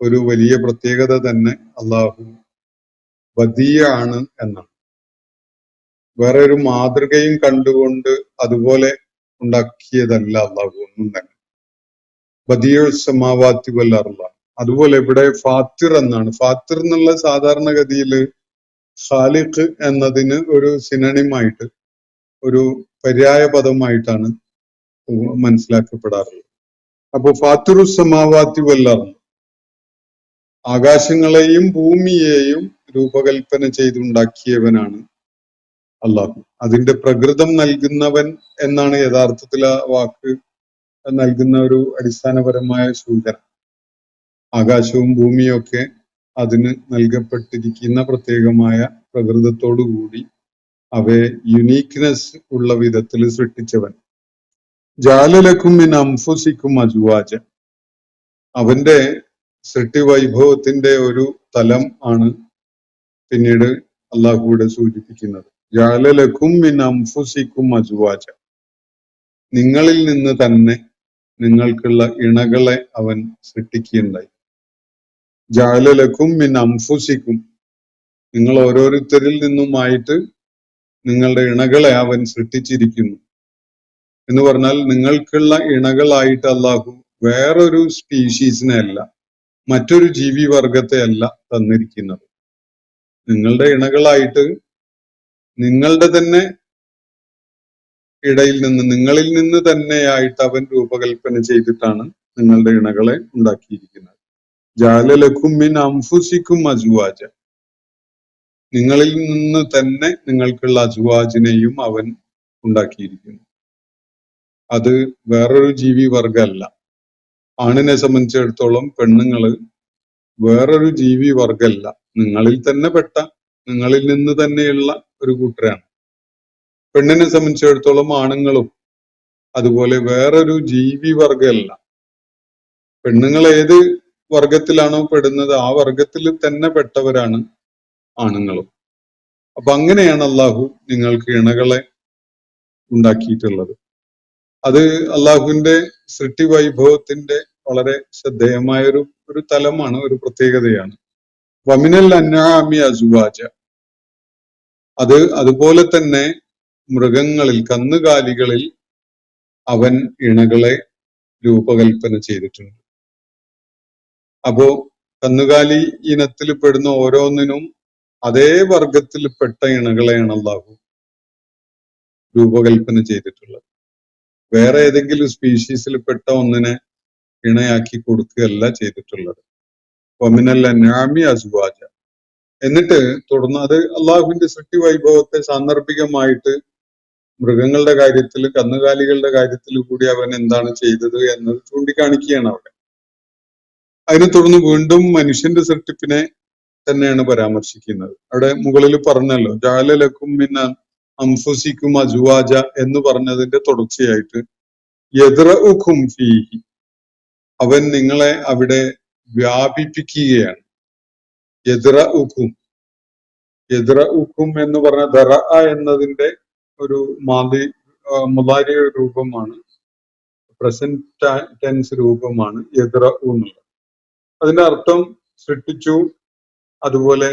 D: ഒരു വലിയ പ്രത്യേകത തന്നെ അള്ളാഹു ബദീഅ ആണ് എന്നാണ്. വേറെ ഒരു മാതൃകയും കണ്ടുകൊണ്ട് അതുപോലെ ഉണ്ടാക്കിയതല്ല അള്ളാഹു ഒന്നും തന്നെ. ബദീഉസ് സമാവാത്തി വൽ അർദ്. അതുപോലെ ഇവിടെ ഫാത്തിർ എന്നാണ്. ഫാത്തിർ എന്നുള്ള സാധാരണഗതിയിൽ ഖാലിഖ് എന്നതിന് ഒരു സിനണിമായിട്ട്, ഒരു പര്യായ പദമായിട്ടാണ് മനസ്സിലാക്കപ്പെടാറുള്ളത്. അപ്പൊ ഫാത്തിറുസ് സമാവാത്തി വൽ അർദ്, ആകാശങ്ങളെയും ഭൂമിയെയും രൂപകൽപ്പന ചെയ്തുണ്ടാക്കിയവനാണ് അള്ളാഹു. അതിന്റെ പ്രകൃതം നൽകുന്നവൻ എന്നാണ് യഥാർത്ഥത്തിൽ ആ വാക്ക് നൽകുന്ന ഒരു അടിസ്ഥാനപരമായ സൂചന. ആകാശവും ഭൂമിയും ഒക്കെ അതിന് നൽകപ്പെട്ടിരിക്കുന്ന പ്രത്യേകമായ പ്രകൃതത്തോടുകൂടി അവയെ യുണീക്നെസ് ഉള്ള വിധത്തിൽ സൃഷ്ടിച്ചവൻ. ജാലലക്കും മിൻ അൻഫുസിക്കും അസ്വാജ, അവന്റെ സൃഷ്ടി വൈഭവത്തിന്റെ ഒരു തലം ആണ് പിന്നീട് അള്ളാഹുവിടെ സൂചിപ്പിക്കുന്നത്. ജാലലക്കും മിൻ അൻഫുസിക്കും അസ്വാജ, നിങ്ങളിൽ നിന്ന് തന്നെ നിങ്ങൾക്കുള്ള ഇണകളെ അവൻ സൃഷ്ടിക്കുകയുണ്ടായി. ജാലലക്കും മിൻ അൻഫുസിക്കും, നിങ്ങൾ ഓരോരുത്തരിൽ നിന്നുമായിട്ട് നിങ്ങളുടെ ഇണകളെ അവൻ സൃഷ്ടിച്ചിരിക്കുന്നു. എന്ന് പറഞ്ഞാൽ നിങ്ങൾക്കുള്ള ഇണകളായിട്ട് അള്ളാഹു വേറൊരു സ്പീഷീസിനെ അല്ല, മറ്റൊരു ജീവി വർഗത്തെ അല്ല തന്നിരിക്കുന്നത്. നിങ്ങളുടെ ഇണകളായിട്ട് നിങ്ങളുടെ തന്നെ ഇടയിൽ നിന്ന്, നിങ്ങളിൽ നിന്ന് തന്നെയായിട്ട് അവൻ രൂപകൽപ്പന ചെയ്തിട്ടാണ് നിങ്ങളുടെ ഇണകളെ ഉണ്ടാക്കിയിരിക്കുന്നത്. ജാലലക്കും മിൻ അംഫുസിക്കും അസ്വാജ, നിങ്ങളിൽ നിന്ന് തന്നെ നിങ്ങൾക്കുള്ള അസ്വാജിനെയും അവൻ ഉണ്ടാക്കിയിരിക്കുന്നു. അത് വേറൊരു ജീവി വർഗമല്ല. ആണിനെ സംബന്ധിച്ചിടത്തോളം പെണ്ണുങ്ങള് വേറൊരു ജീവി വർഗമല്ല, നിങ്ങളിൽ തന്നെ പെട്ട, നിങ്ങളിൽ നിന്ന് തന്നെയുള്ള ഒരു കൂട്ടരാണ്. പെണ്ണിനെ സംബന്ധിച്ചിടത്തോളം ആണുങ്ങളും അതുപോലെ വേറൊരു ജീവി വർഗമല്ല. പെണ്ണുങ്ങൾ ഏത് വർഗത്തിലാണോ പെടുന്നത് ആ വർഗത്തിൽ തന്നെ പെട്ടവരാണ് ആണുങ്ങളും. അപ്പൊ അങ്ങനെയാണ് അള്ളാഹു നിങ്ങൾക്ക് ഇണകളെ ഉണ്ടാക്കിയിട്ടുള്ളത്. അത് അള്ളാഹുവിന്റെ സൃഷ്ടി വൈഭവത്തിന്റെ വളരെ ശ്രദ്ധേയമായ ഒരു തലമാണ്, ഒരു പ്രത്യേകതയാണ്. വമിനൽ അൻആമി അസ്വാജ, അത് അതുപോലെ തന്നെ മൃഗങ്ങളിൽ, കന്നുകാലികളിൽ അവൻ ഇണകളെ രൂപകൽപ്പന ചെയ്തിട്ടുണ്ട്. അപ്പോ കന്നുകാലി ഇനത്തിൽ പെടുന്ന ഓരോന്നിനും അതേ വർഗത്തിൽപ്പെട്ട ഇണകളെയാണ് അള്ളാഹു രൂപകൽപ്പന ചെയ്തിട്ടുള്ളത്. വേറെ ഏതെങ്കിലും സ്പീഷീസിൽപ്പെട്ട ഒന്നിനെ ഇണയാക്കി കൊടുക്കുകയല്ല ചെയ്തിട്ടുള്ളത്. വമിനൽ അൻആമി അസ്വാജ. എന്നിട്ട് തുടർന്ന് അത് അള്ളാഹുവിന്റെ സൃഷ്ടി വൈഭവത്തെ സാന്ദർഭികമായിട്ട് മൃഗങ്ങളുടെ കാര്യത്തിൽ, കന്നുകാലികളുടെ കാര്യത്തിൽ കൂടി അവൻ എന്താണ് ചെയ്തത് എന്നത് ചൂണ്ടിക്കാണിക്കുകയാണ് അവിടെ. അതിനെ തുടർന്ന് വീണ്ടും മനുഷ്യന്റെ സൃഷ്ടിപ്പിനെ തന്നെയാണ് പരാമർശിക്കുന്നത്. അവിടെ മുകളിൽ പറഞ്ഞല്ലോ, ജഅലലക്കും മിൻ അൻഫുസിക്കും അസ്വാജ എന്ന് പറഞ്ഞതിന്റെ തുടർച്ചയായിട്ട് യദ്റഉകും ഫീഹി, അവൻ നിങ്ങളെ അവിടെ വ്യാപിപ്പിക്കുകയാണ്. യദ്റഉകും, യദ്റഉകും എന്ന് പറഞ്ഞ ദറഅ എന്നതിന്റെ ഒരു മുദാരി രൂപമാണ്, പ്രസന്റ് ടെൻസ് രൂപമാണ് യദ്റഉ എന്നുള്ളത്. അതിന്റെ അർത്ഥം സൃഷ്ടിച്ചു, അതുപോലെ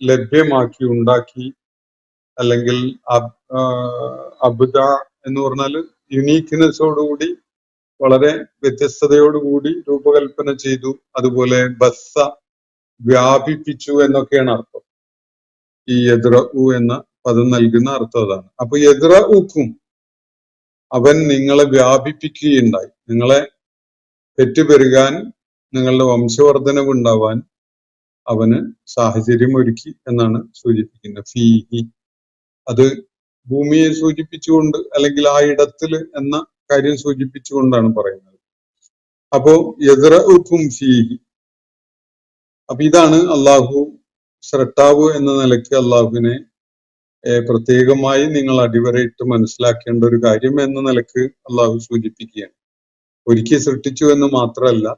D: ലഭ്യമാക്കി, ഉണ്ടാക്കി, അല്ലെങ്കിൽ അബ്ദ എന്ന് പറഞ്ഞാൽ യുണീക്ക്നെസ്സോടുകൂടി, വളരെ വ്യത്യസ്തതയോടുകൂടി രൂപകൽപ്പന ചെയ്തു, അതുപോലെ ബസ്സ, വ്യാപിപ്പിച്ചു എന്നൊക്കെയാണ് അർത്ഥം. ഈ യദ്റഉ എന്ന പദം നൽകുന്ന അർത്ഥം അതാണ്. അപ്പൊ യദ്റഉക്കും, അവൻ നിങ്ങളെ വ്യാപിപ്പിക്കുകയുണ്ടായി, നിങ്ങളെ പെറ്റുപെരുകാൻ, നിങ്ങളുടെ വംശവർദ്ധനവ് ഉണ്ടാവാൻ അവന് സാഹചര്യം ഒരുക്കി എന്നാണ് സൂചിപ്പിക്കുന്നത്. ഫീഹി, അത് ഭൂമിയെ സൂചിപ്പിച്ചുകൊണ്ട്, അല്ലെങ്കിൽ ആ ഇടത്തില് എന്ന കാര്യം സൂചിപ്പിച്ചുകൊണ്ടാണ് പറയുന്നത്. അപ്പോ യദ്റഉകും ഫീഹി. അപ്പൊ ഇതാണ് അള്ളാഹു സ്രഷ്ടാവ് എന്ന നിലയ്ക്ക് അള്ളാഹുവിനെ പ്രത്യേകമായി നിങ്ങൾ അടിവരയിട്ട് മനസ്സിലാക്കേണ്ട ഒരു കാര്യം എന്ന നിലക്ക് അള്ളാഹു സൂചിപ്പിക്കുകയാണ്. ഒരിക്കൽ സൃഷ്ടിച്ചു എന്ന് മാത്രമല്ല,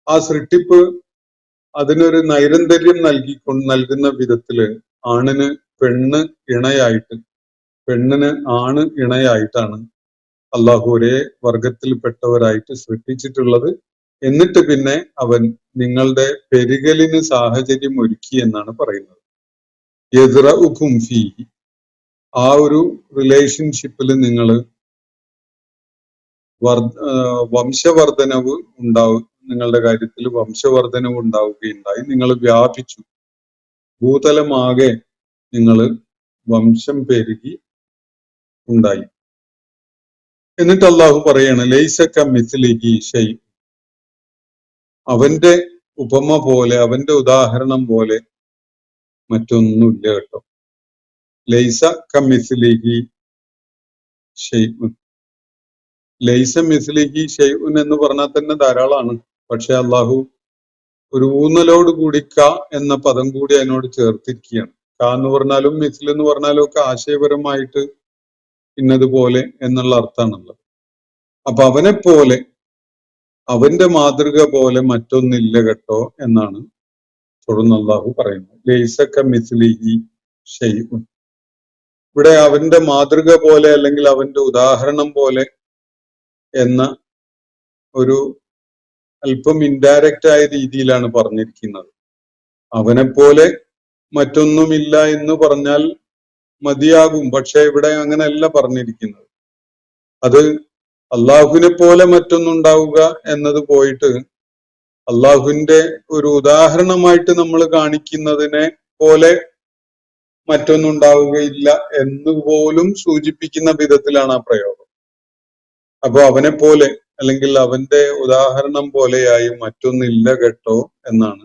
D: ആ സൃഷ്ടിപ്പ് അതിനൊരു നൈരന്തര്യം നൽകുന്ന വിധത്തില് ആണിന് പെണ്ണ് ഇണയായിട്ട്, പെണ്ണിന് ആണ് ഇണയായിട്ടാണ് അള്ളാഹു ഒരേ വർഗത്തിൽപ്പെട്ടവരായിട്ട് സൃഷ്ടിച്ചിട്ടുള്ളത്. എന്നിട്ട് പിന്നെ അവൻ നിങ്ങളുടെ പെരുകലിന് സാഹചര്യം ഒരുക്കി എന്നാണ് പറയുന്നത്. യദ്റഉകും ഫീഹി, ആ ഒരു റിലേഷൻഷിപ്പിൽ നിങ്ങൾ വംശവർദ്ധനവ് ഉണ്ടാവും, നിങ്ങളുടെ കാര്യത്തിൽ വംശവർദ്ധനവ് ഉണ്ടാവുകയുണ്ടായി, നിങ്ങൾ വ്യാപിച്ചു, ഭൂതലമാകെ നിങ്ങൾ വംശം പെരുകി ഉണ്ടായി. എന്നിട്ട് അള്ളാഹു പറയാണ്, ലൈസ കമിസ്ലിഹി ഷൈഉൻ, അവന്റെ ഉപമ പോലെ, അവന്റെ ഉദാഹരണം പോലെ മറ്റൊന്നുമില്ല കേട്ടോ. ലൈസ കമിസ്ലിഹി ഷൈഉൻ, ലൈസ മിസ്ലിഹി ഷൈഉൻ എന്ന് പറഞ്ഞാൽ തന്നെ ധാരാളമാണ്. പക്ഷെ അള്ളാഹു ഒരു ഊന്നലോട് കൂടി ക എന്ന പദം കൂടി അതിനോട് ചേർത്തിരിക്കുകയാണ്. ക എന്ന് പറഞ്ഞാലും മിസ്ൽ എന്ന് പറഞ്ഞാലും ഒക്കെ ആശയപരമായിട്ട് ഇന്നതുപോലെ എന്നുള്ള അർത്ഥമാണുള്ളത്. അപ്പൊ അവനെ പോലെ, അവന്റെ മാതൃക പോലെ മറ്റൊന്നില്ല കേട്ടോ എന്നാണ് തുടർന്ന് അള്ളാഹു പറയുന്നത്. ലൈസ കമിസ്ലിഹി ഷൈഉൻ, ഇവിടെ അവന്റെ മാതൃക പോലെ അല്ലെങ്കിൽ അവന്റെ ഉദാഹരണം പോലെ എന്ന ഒരു അല്പം ഇൻഡയറക്റ്റ് ആയ രീതിയിലാണ് പറഞ്ഞിരിക്കുന്നത്. അവനെ പോലെ മറ്റൊന്നുമില്ല എന്ന് പറഞ്ഞാൽ മതിയാകും, പക്ഷെ ഇവിടെ അങ്ങനെയല്ല പറഞ്ഞിരിക്കുന്നത്. അത് അള്ളാഹുവിനെ പോലെ മറ്റൊന്നുണ്ടാവുക എന്നത് പോയിട്ട് അള്ളാഹുവിന്റെ ഒരു ഉദാഹരണമായിട്ട് നമ്മൾ കാണിക്കുന്നതിനെ പോലെ മറ്റൊന്നുണ്ടാവുകയില്ല എന്നുപോലും സൂചിപ്പിക്കുന്ന വിധത്തിലാണ് ആ പ്രയോഗം. അപ്പൊ അവനെ പോലെ അല്ലെങ്കിൽ അവന്റെ ഉദാഹരണം പോലെയായി മറ്റൊന്നില്ല കേട്ടോ എന്നാണ്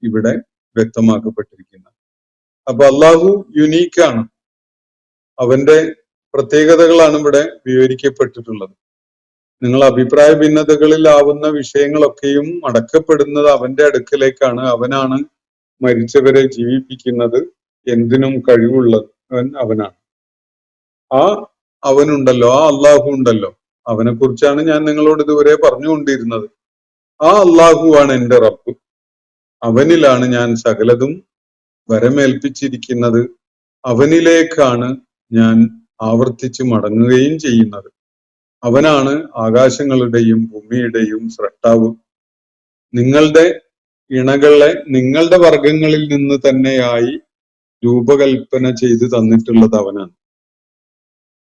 D: ഇവിടെ വ്യക്തമാക്കപ്പെട്ടിരിക്കുന്നത്. അപ്പൊ അള്ളാഹു യുനീക്കാണ്, അവന്റെ പ്രത്യേകതകളാണ് ഇവിടെ വിവരിക്കപ്പെട്ടിട്ടുള്ളത്. നിങ്ങൾ അഭിപ്രായ ഭിന്നതകളിലാവുന്ന വിഷയങ്ങളൊക്കെയും അടക്കപ്പെടുന്നത് അവന്റെ അടുക്കലേക്കാണ്. അവനാണ് മരിച്ചവരെ ജീവിപ്പിക്കുന്നത്, എന്തിനും കഴിവുള്ളവൻ അവനാണ്. ആ അവനുണ്ടല്ലോ, ആ അള്ളാഹു ഉണ്ടല്ലോ, അവനെ കുറിച്ചാണ് ഞാൻ നിങ്ങളോട് ഇതുവരെ പറഞ്ഞുകൊണ്ടിരുന്നത്. ആ അള്ളാഹുവാണ് എന്റെ റബ്ബ്, അവനിലാണ് ഞാൻ സകലതും വരമേൽപ്പിച്ചിരിക്കുന്നത്, അവനിലേക്കാണ് ഞാൻ ആവർത്തിച്ച് മടങ്ങുകയും ചെയ്യുന്നത്. അവനാണ് ആകാശങ്ങളുടെയും ഭൂമിയുടെയും സ്രഷ്ടാവ്. നിങ്ങളുടെ ഇണകളെ നിങ്ങളുടെ വർഗങ്ങളിൽ നിന്ന് തന്നെയായി രൂപകൽപ്പന ചെയ്ത് തന്നിട്ടുള്ളത് അവനാണ്.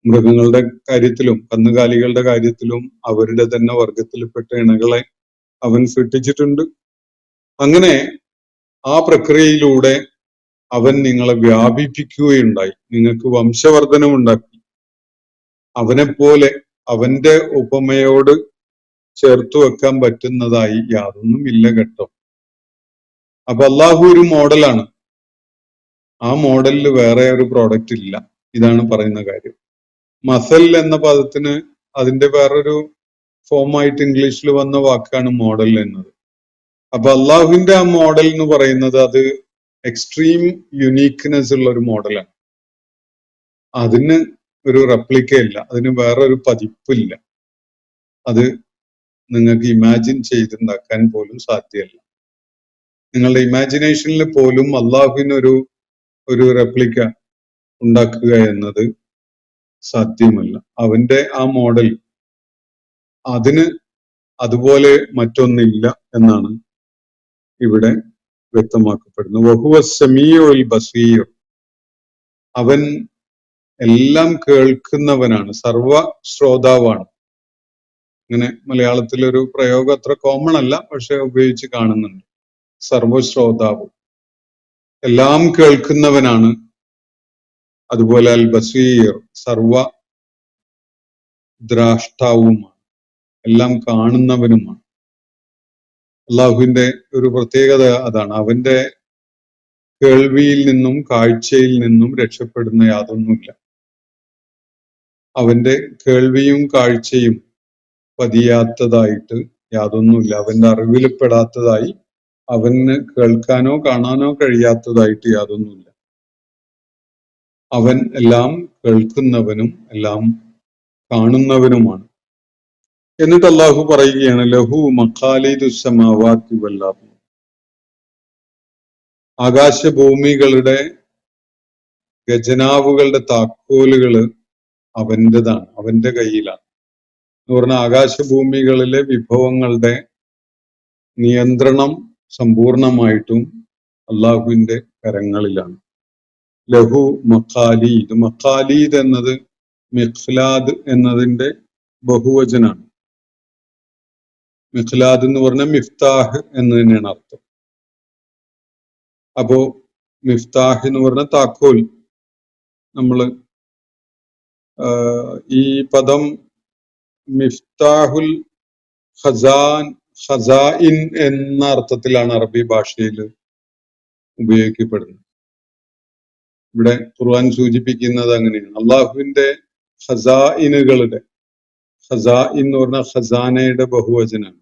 D: മൃഗങ്ങളുടെ കാര്യത്തിലും കന്നുകാലികളുടെ കാര്യത്തിലും അവരുടെ തന്നെ വർഗത്തിൽപ്പെട്ട ഇണകളെ അവൻ സൃഷ്ടിച്ചിട്ടുണ്ട്. അങ്ങനെ ആ പ്രക്രിയയിലൂടെ അവൻ നിങ്ങളെ വ്യാപിപ്പിക്കുകയുണ്ടായി, നിങ്ങൾക്ക് വംശവർദ്ധനമുണ്ടാക്കി. അവനെപ്പോലെ അവന്റെ ഉപമയോട് ചേർത്തു വെക്കാൻ പറ്റുന്നതായി യാതൊന്നും ഇല്ല കേട്ടോ. അപ്പൊ അള്ളാഹു ഒരു മോഡലാണ്, ആ മോഡലിൽ വേറെ ഒരു പ്രോഡക്റ്റ് ഇല്ല. ഇതാണ് പറയുന്ന കാര്യം. മസൽ എന്ന പദത്തിന് അതിന്റെ വേറൊരു ഫോമായിട്ട് ഇംഗ്ലീഷിൽ വന്ന വാക്കാണ് മോഡൽ എന്നത്. അപ്പൊ അള്ളാഹുവിന്റെ ആ മോഡൽ എന്ന് പറയുന്നത് അത് എക്സ്ട്രീം യുണീക്ക്നെസ് ഉള്ള ഒരു മോഡലാണ്. അതിന് ഒരു റെപ്ലിക്ക ഇല്ല, അതിന് വേറൊരു പതിപ്പില്ല. അത് നിങ്ങൾക്ക് ഇമാജിൻ ചെയ്തുണ്ടാക്കാൻ പോലും സാധ്യമല്ല. നിങ്ങളുടെ ഇമാജിനേഷനിൽ പോലും അള്ളാഹുവിനൊരു റെപ്ലിക്ക ഉണ്ടാക്കുക എന്നത് സാധ്യമല്ല. അവന്റെ ആ മോഡൽ, അതിന് അതുപോലെ മറ്റൊന്നില്ല എന്നാണ് ഇവിടെ വ്യക്തമാക്കപ്പെടുന്നത്. വഹുവ സമീഉൽ ബസീർ, അവൻ എല്ലാം കേൾക്കുന്നവനാണ്, സർവ ശ്രോതാവാണ്. ഇങ്ങനെ മലയാളത്തിലൊരു പ്രയോഗം അത്ര കോമൺ അല്ല, പക്ഷെ ഉപയോഗിച്ച് കാണുന്നുണ്ട്. സർവശ്രോതാവ്, എല്ലാം കേൾക്കുന്നവനാണ്. അതുപോലെ അൽ ബസീർ, സർവ ദ്രാഷ്ടാവുമാണ്, എല്ലാം കാണുന്നവനുമാണ്. അള്ളാഹുവിന്റെ ഒരു പ്രത്യേകത അതാണ്. അവന്റെ കേൾവിയിൽ നിന്നും കാഴ്ചയിൽ നിന്നും രക്ഷപ്പെടുന്ന യാതൊന്നുമില്ല. അവന്റെ കേൾവിയും കാഴ്ചയും പതിയാത്തതായിട്ട് യാതൊന്നുമില്ല. അവന്റെ അറിവിൽപ്പെടാത്തതായി, അവന് കേൾക്കാനോ കാണാനോ കഴിയാത്തതായിട്ട് യാതൊന്നുമില്ല. അവൻ എല്ലാം കേൾക്കുന്നവനും എല്ലാം കാണുന്നവനുമാണ്. എന്നിട്ട് അള്ളാഹു പറയുകയാണ്, ലഹു മഖാലിദുസ് സമാവാതി വൽ അർദ്, ആകാശഭൂമികളുടെ ഖജനാവുകളുടെ താക്കോലുകള് അവന്റേതാണ്, അവന്റെ കയ്യിലാണ്. എന്ന് പറഞ്ഞാൽ ആകാശഭൂമികളിലെ വിഭവങ്ങളുടെ നിയന്ത്രണം സമ്പൂർണമായിട്ടും അള്ളാഹുവിന്റെ കരങ്ങളിലാണ്. ലഹു മഖാലീദ്, മഖാലീദ് എന്നത് മിഖ്ലാദ് എന്നതിന്റെ ബഹുവചനാണ്. മിഖ്ലാദ് എന്ന് പറഞ്ഞാൽ മിഫ്താഹ് എന്ന് തന്നെയാണ് അർത്ഥം. അപ്പോ മിഫ്താഹ് എന്ന് പറഞ്ഞ താക്കോൽ, നമ്മള് ഈ പദം മിഫ്താഹുൽ ഖസാഇൻ എന്ന അർത്ഥത്തിലാണ് അറബി ഭാഷയിൽ ഉപയോഗിക്കപ്പെടുന്നത്. ഇവിടെ ഖുർആൻ സൂചിപ്പിക്കുന്നത് അങ്ങനെയാണ്. അള്ളാഹുവിന്റെ ഖസാഇനുകളുടെ, ഖസാഇൻ എന്ന് പറഞ്ഞാൽ ഖസാനയുടെ ബഹുവചനാണ്.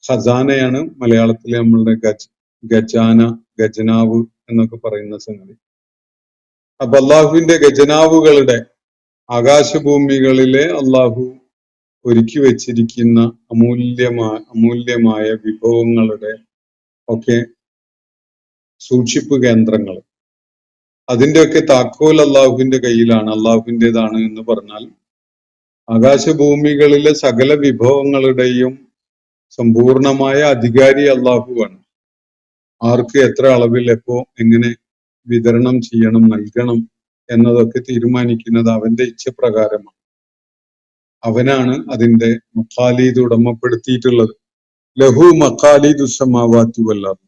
D: ഖസാനയാണ് മലയാളത്തിലെ നമ്മളുടെ ഖജാന, ഖജനാവ് എന്നൊക്കെ പറയുന്ന സംഗതി. അപ്പൊ അള്ളാഹുവിന്റെ ഖജനാവുകളുടെ, ആകാശഭൂമികളിലെ അള്ളാഹു ഒരുക്കി വെച്ചിരിക്കുന്ന അമൂല്യമായ വിഭവങ്ങളുടെ ഒക്കെ സൂക്ഷിപ്പ് കേന്ദ്രങ്ങൾ, അതിന്റെയൊക്കെ താക്കോൽ അള്ളാഹുവിന്റെ കയ്യിലാണ്, അള്ളാഹുവിൻ്റെതാണ് എന്ന് പറഞ്ഞാൽ ആകാശഭൂമികളിലെ സകല വിഭവങ്ങളുടെയും സമ്പൂർണമായ അധികാരി അള്ളാഹുവാണ്. ആർക്ക് എത്ര അളവിൽ എപ്പോ എങ്ങനെ വിതരണം ചെയ്യണം, നൽകണം എന്നതൊക്കെ തീരുമാനിക്കുന്നത് അവന്റെ ഇച്ഛപ്രകാരമാണ്. അവനാണ് അതിന്റെ മഖാലീദ് ഉടമപ്പെടുത്തിയിട്ടുള്ളത്. ലഹു മഖാലീദു സമാവാതി വൽ അർദ്.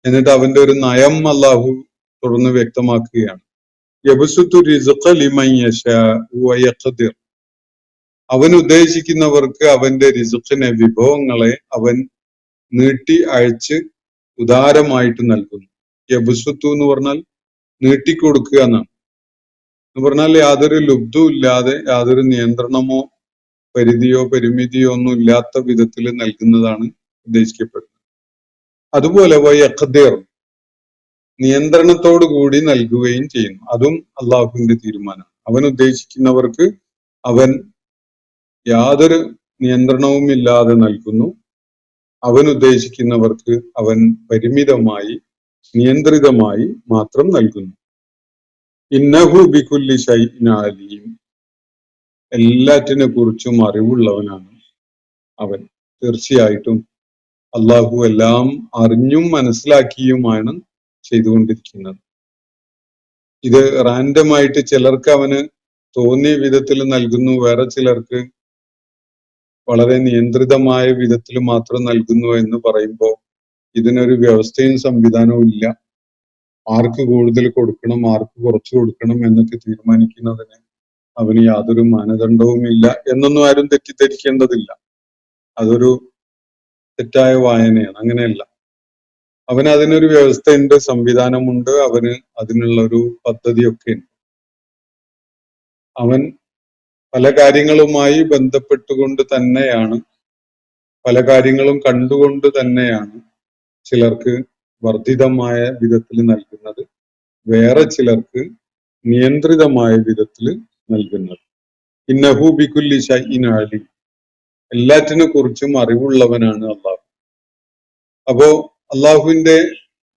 D: എന്നിട്ട് അവന്റെ ഒരു നയം അല്ലാഹു തുടർന്ന് വ്യക്തമാക്കുകയാണ്. യബ്സുത്തു റിസ്ഖ ലിമൻ യശാഉ വയഖ്ദിർ. അവൻ ഉദ്ദേശിക്കുന്നവർക്ക് അവന്റെ റിസ്ഖിനെ, വിഭവങ്ങളെ അവൻ നീട്ടി അയച്ച് ഉദാരമായിട്ട് നൽകുന്നു. യബ്സുത്തു എന്ന് പറഞ്ഞാൽ നീട്ടിക്കൊടുക്കുക എന്നാണ്. എന്ന് പറഞ്ഞാൽ യാതൊരു ലുബ്ധവും ഇല്ലാതെ, യാതൊരു നിയന്ത്രണമോ പരിധിയോ പരിമിതിയോ ഒന്നും ഇല്ലാത്ത വിധത്തിൽ നൽകുന്നതാണ് ഉദ്ദേശിക്കപ്പെടുന്നത്. അതുപോലെ വയഖ്ദിർ, നിയന്ത്രണത്തോടു കൂടി നൽകുകയും ചെയ്യുന്നു. അതും അള്ളാഹുവിന്റെ തീരുമാനമാണ്. അവൻ ഉദ്ദേശിക്കുന്നവർക്ക് അവൻ യാതൊരു നിയന്ത്രണവും ഇല്ലാതെ നൽകുന്നു. അവൻ ഉദ്ദേശിക്കുന്നവർക്ക് അവൻ പരിമിതമായി, നിയന്ത്രിതമായി മാത്രം നൽകുന്നു. ഇന്നഹു ബികുല്ലി ശൈഇൻ അലീം. എല്ലാറ്റിനെ കുറിച്ചും അറിവുള്ളവനാണ് അവൻ. തീർച്ചയായിട്ടും അള്ളാഹു എല്ലാം അറിഞ്ഞും മനസ്സിലാക്കിയുമാണ് ചെയ്തുകൊണ്ടിരിക്കുന്നത്. ഇത് റാൻഡമായിട്ട് ചിലർക്ക് അവന് തോന്നിയ വിധത്തിൽ നൽകുന്നു, വേറെ ചിലർക്ക് വളരെ നിയന്ത്രിതമായ വിധത്തിൽ മാത്രം നൽകുന്നു എന്ന് പറയുമ്പോൾ ഇതിനൊരു വ്യവസ്ഥയും സംവിധാനവും ഇല്ല. ആർക്ക് കൂടുതൽ കൊടുക്കണം, ആർക്ക് കുറച്ച് കൊടുക്കണം എന്നൊക്കെ തീരുമാനിക്കുന്നതിന് അവന് യാതൊരു മാനദണ്ഡവും ഇല്ല എന്നൊന്നും ആരും തെറ്റിദ്ധരിക്കേണ്ടതില്ല. അതൊരു തെറ്റായ വായനയാണ്. അങ്ങനെയല്ല, അവന് അതിനൊരു വ്യവസ്ഥയുണ്ട്, സംവിധാനമുണ്ട്, അവന് അതിനുള്ള ഒരു പദ്ധതിയൊക്കെ ഉണ്ട്. അവൻ പല കാര്യങ്ങളുമായി ബന്ധപ്പെട്ടുകൊണ്ട് തന്നെയാണ്, പല കാര്യങ്ങളും കണ്ടുകൊണ്ട് തന്നെയാണ് ചിലർക്ക് വർദ്ധിതമായ വിധത്തിൽ നൽകുന്നത്, വേറെ ചിലർക്ക് നിയന്ത്രിതമായ വിധത്തിൽ നൽകുന്നത്. ഇന്നഹു ബികുല്ലി ശൈഇൻ അലീം. എല്ലാറ്റിനെ കുറിച്ചും അറിവുള്ളവനാണ് അള്ളാഹു. അപ്പോ അള്ളാഹുവിന്റെ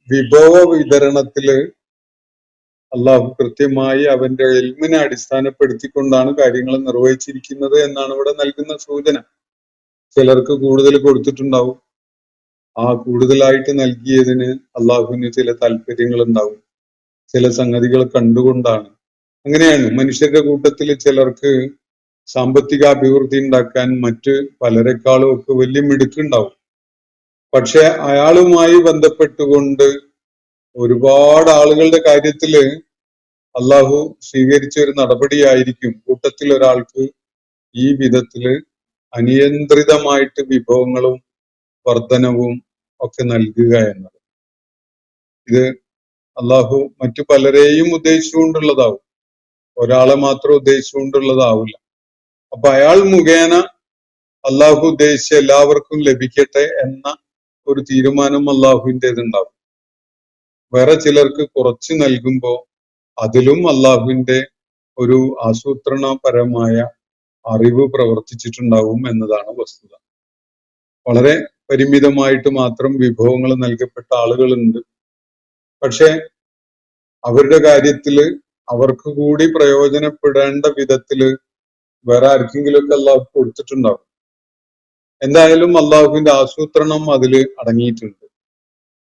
D: വിഭവ വിതരണത്തില് അള്ളാഹു കൃത്യമായി അവന്റെ ഇൽമിനെ അടിസ്ഥാനപ്പെടുത്തിക്കൊണ്ടാണ് കാര്യങ്ങൾ നിർവഹിച്ചിരിക്കുന്നത് എന്നാണ് ഇവിടെ നൽകുന്ന സൂചന. ചിലർക്ക് കൂടുതൽ കൊടുത്തിട്ടുണ്ടാവും. ആ കൂടുതലായിട്ട് നൽകിയതിന് അള്ളാഹുവിന് ചില താല്പര്യങ്ങൾ ഉണ്ടാവും, ചില സംഗതികൾ കണ്ടുകൊണ്ടാണ്. അങ്ങനെയാണ് മനുഷ്യരുടെ കൂട്ടത്തിൽ ചിലർക്ക് സാമ്പത്തിക അഭിവൃദ്ധി ഉണ്ടാക്കാൻ മറ്റ് പലരെക്കാളും ഒക്കെ വലിയ മിടുക്കുണ്ടാവും. പക്ഷെ അയാളുമായി ബന്ധപ്പെട്ടുകൊണ്ട് ഒരുപാട് ആളുകളുടെ കാര്യത്തില് അള്ളാഹു സ്വീകരിച്ച ഒരു നടപടിയായിരിക്കും കൂട്ടത്തിൽ ഒരാൾക്ക് ഈ വിധത്തില് അനിയന്ത്രിതമായിട്ട് വിഭവങ്ങളും വർധനവും ഒക്കെ നൽകുക എന്നത്. ഇത് അള്ളാഹു മറ്റു പലരെയും ഉദ്ദേശിച്ചുകൊണ്ടുള്ളതാവും, ഒരാളെ മാത്രം ഉദ്ദേശിച്ചുകൊണ്ടുള്ളതാവില്ല. അപ്പൊ അയാൾ മുഖേന അള്ളാഹു ഉദ്ദേശിച്ച എല്ലാവർക്കും ലഭിക്കട്ടെ എന്ന ഒരു തീരുമാനം അള്ളാഹുവിൻ്റെതുണ്ടാവും. വേറെ ചിലർക്ക് കുറച്ച് നൽകുമ്പോ അതിലും അള്ളാഹുവിന്റെ ഒരു ആസൂത്രണപരമായ അറിവ് പ്രവർത്തിച്ചിട്ടുണ്ടാവും എന്നതാണ് വസ്തുത. വളരെ പരിമിതമായിട്ട് മാത്രം വിഭവങ്ങൾ നൽകപ്പെട്ട ആളുകളുണ്ട്. പക്ഷെ അവരുടെ കാര്യത്തില് അവർക്ക് കൂടി പ്രയോജനപ്പെടേണ്ട വിധത്തില് വേറെ ആർക്കെങ്കിലുമൊക്കെ അള്ളാഹു കൊടുത്തിട്ടുണ്ടാവും. എന്തായാലും അള്ളാഹുവിന്റെ ആസൂത്രണം അതില് അടങ്ങിയിട്ടുണ്ട്.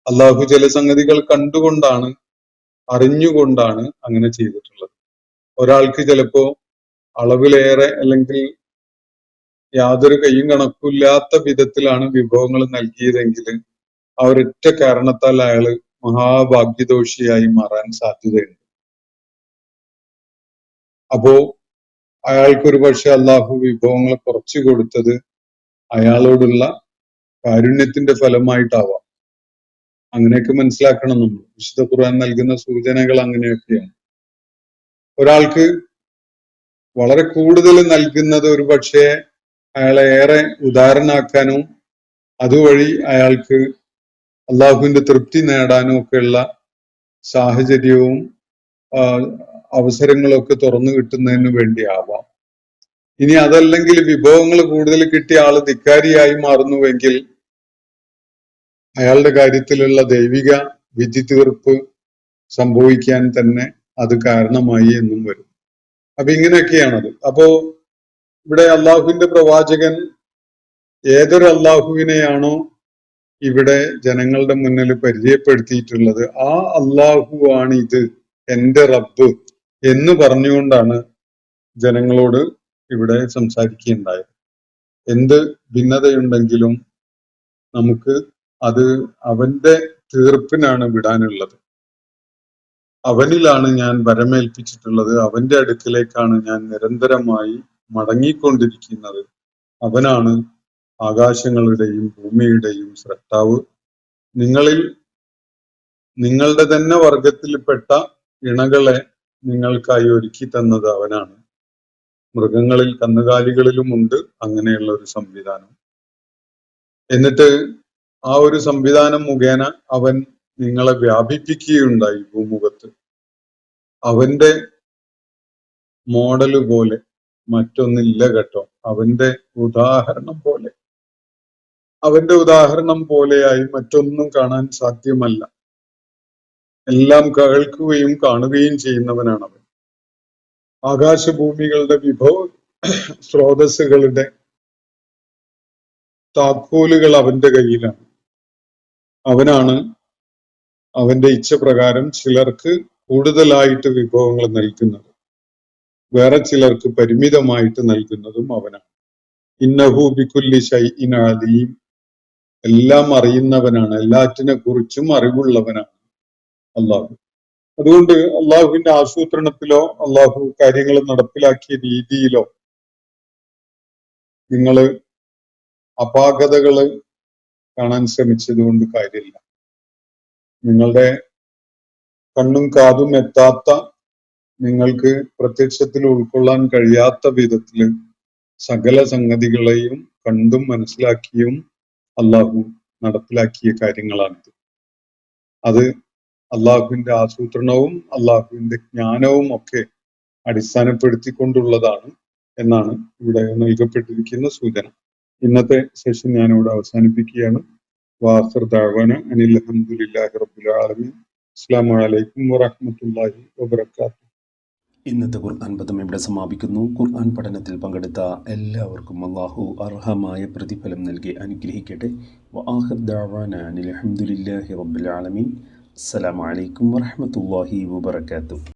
D: അള്ളാഹു ചില സംഗതികൾ കണ്ടുകൊണ്ടാണ്, അറിഞ്ഞുകൊണ്ടാണ് അങ്ങനെ ചെയ്തിട്ടുള്ളത്. ഒരാൾക്ക് ചിലപ്പോ അളവിലേറെ അല്ലെങ്കിൽ യാതൊരു കയ്യും കണക്കില്ലാത്ത വിധത്തിലാണ് വിഭവങ്ങൾ നൽകിയതെങ്കിൽ ആ ഒരൊറ്റ കാരണത്താൽ അയാള് മഹാഭാഗ്യദോഷിയായി മാറാൻ സാധ്യതയുണ്ട്. അപ്പോ അയാൾക്കൊരു പക്ഷെ അള്ളാഹു വിഭവങ്ങൾ കുറച്ചു കൊടുത്തത് അയാളോടുള്ള കാരുണ്യത്തിന്റെ ഫലമായിട്ടാവാം. അങ്ങനെയൊക്കെ മനസ്സിലാക്കണം നമ്മൾ. വിശുദ്ധ ഖുർആൻ നൽകുന്ന സൂചനകൾ അങ്ങനെയൊക്കെയാണ്. ഒരാൾക്ക് വളരെ കൂടുതൽ നൽകുന്നത് ഒരു പക്ഷേ അയാളെ ഏറെ ഉദാരനാക്കാനും അതുവഴി അയാൾക്ക് അള്ളാഹുവിന്റെ തൃപ്തി നേടാനും ഒക്കെയുള്ള സാഹചര്യവും അവസരങ്ങളൊക്കെ തുറന്നു കിട്ടുന്നതിന് വേണ്ടി ആവാം. ഇനി അതല്ലെങ്കിൽ വിഭവങ്ങൾ കൂടുതൽ കിട്ടിയ ആള് ധിക്കാരിയായി മാറുന്നുവെങ്കിൽ അയാളുടെ കാര്യത്തിലുള്ള ദൈവിക വിധി തീർപ്പ് സംഭവിക്കാൻ തന്നെ അത് കാരണമായി എന്നും വരും. അപ്പൊ ഇങ്ങനെയൊക്കെയാണത്. അപ്പോ ഇവിടെ അള്ളാഹുവിന്റെ പ്രവാചകൻ ഏതൊരു അള്ളാഹുവിനെയാണോ ഇവിടെ ജനങ്ങളുടെ മുന്നിൽ പരിചയപ്പെടുത്തിയിട്ടുള്ളത്, ആ അള്ളാഹുവാണ് ഇത്, എന്റെ റബ്ബ് എന്ന് പറഞ്ഞുകൊണ്ടാണ് ജനങ്ങളോട് ഇവിടെ സംസാരിക്കുകയുണ്ടായത്. എന്ത് ഭിന്നതയുണ്ടെങ്കിലും നമുക്ക് അത് അവന്റെ തീർപ്പിനാണ് വിടാനുള്ളത്. അവനിലാണ് ഞാൻ വരമേൽപ്പിച്ചിട്ടുള്ളത്, അവന്റെ അടുക്കിലേക്കാണ് ഞാൻ നിരന്തരമായി മടങ്ങിക്കൊണ്ടിരിക്കുന്നത്. അവനാണ് ആകാശങ്ങളുടെയും ഭൂമിയുടെയും സ്രഷ്ടാവ്. നിങ്ങളിൽ നിങ്ങളുടെ തന്നെ വർഗത്തിൽപ്പെട്ട ഇണകളെ നിങ്ങൾക്കായി ഒരുക്കി തന്നത് അവനാണ്. മൃഗങ്ങളിൽ കന്നുകാലികളിലുമുണ്ട് അങ്ങനെയുള്ള ഒരു സംവിധാനം. എന്നിട്ട് ആ ഒരു സംവിധാനം മുഖേന അവൻ നിങ്ങളെ വ്യാപിപ്പിക്കുകയുണ്ടായി ഭൂമുഖത്ത്. അവന്റെ മോഡല് പോലെ മറ്റൊന്നില്ല കേട്ടോ. അവന്റെ ഉദാഹരണം പോലെയായി മറ്റൊന്നും കാണാൻ സാധ്യമല്ല. എല്ലാം കേൾക്കുകയും കാണുകയും ചെയ്യുന്നവനാണ് അവൻ. ആകാശഭൂമികളുടെ വിഭവ സ്രോതസ്സുകളുടെ താക്കോലുകൾ അവന്റെ കയ്യിലാണ്. അവനാണ് അവന്റെ ഇച്ഛപ്രകാരം ചിലർക്ക് കൂടുതലായിട്ട് വിഭവങ്ങൾ നൽകുന്നത്, വേറെ ചിലർക്ക് പരിമിതമായിട്ട് നൽകുന്നതും അവനാണ്. ഇന്നഹു ബികുല്ലി ശൈഇൻ അലീം. എല്ലാം അറിയുന്നവനാണ്, എല്ലാറ്റിനെ കുറിച്ചും അറിവുള്ളവനാണ് അള്ളാഹു. അതുകൊണ്ട് അള്ളാഹുവിന്റെ ആസൂത്രണത്തിലോ അള്ളാഹു കാര്യങ്ങൾ നടപ്പിലാക്കിയ രീതിയിലോ നിങ്ങൾ അപാകതകള് കാണാൻ ശ്രമിച്ചത് കൊണ്ട് കാര്യമില്ല. നിങ്ങളുടെ കണ്ണും കാതും എത്താത്ത, നിങ്ങൾക്ക് പ്രത്യക്ഷത്തിൽ ഉൾക്കൊള്ളാൻ കഴിയാത്ത വിധത്തില് സകല സംഗതികളെയും കണ്ടും മനസ്സിലാക്കിയും അള്ളാഹു നടപ്പിലാക്കിയ കാര്യങ്ങളാണിത്. അത് അള്ളാഹുവിന്റെ ആസൂത്രണവും അള്ളാഹുവിന്റെ ജ്ഞാനവും ഒക്കെ അടിസ്ഥാനപ്പെടുത്തിക്കൊണ്ടുള്ളതാണ് എന്നാണ് ഇവിടെ നൽകപ്പെട്ടിരിക്കുന്ന സൂചന. ഇന്നത്തെ സെഷൻ ഞാനിവിടെ അവസാനിപ്പിക്കുകയാണ്. വാഖിർ ദഅ്വാന അനിൽ ഹംദുലില്ലാഹി റബ്ബിൽ ആലമീൻ. അസ്സലാമു അലൈക്കും വറഹ്മത്തുള്ളാഹി വബറകാതുഹു.
C: ഇന്നത്തെ ഖുർആൻ പദം ഇവിടെ സമാപിക്കുന്നു. ഖുർആൻ പഠനത്തിൽ പങ്കെടുത്ത എല്ലാവർക്കും അല്ലാഹു അർഹമായ പ്രതിഫലം നൽകി അനുഗ്രഹിക്കട്ടെ. വആഖിർ ദഅ്വാന അനിൽ ഹംദുലില്ലാഹി റബ്ബിൽ ആലമീൻ. അസ്സലാമു അലൈക്കും വറഹ്മത്തുള്ളാഹി വബറകാതുഹു.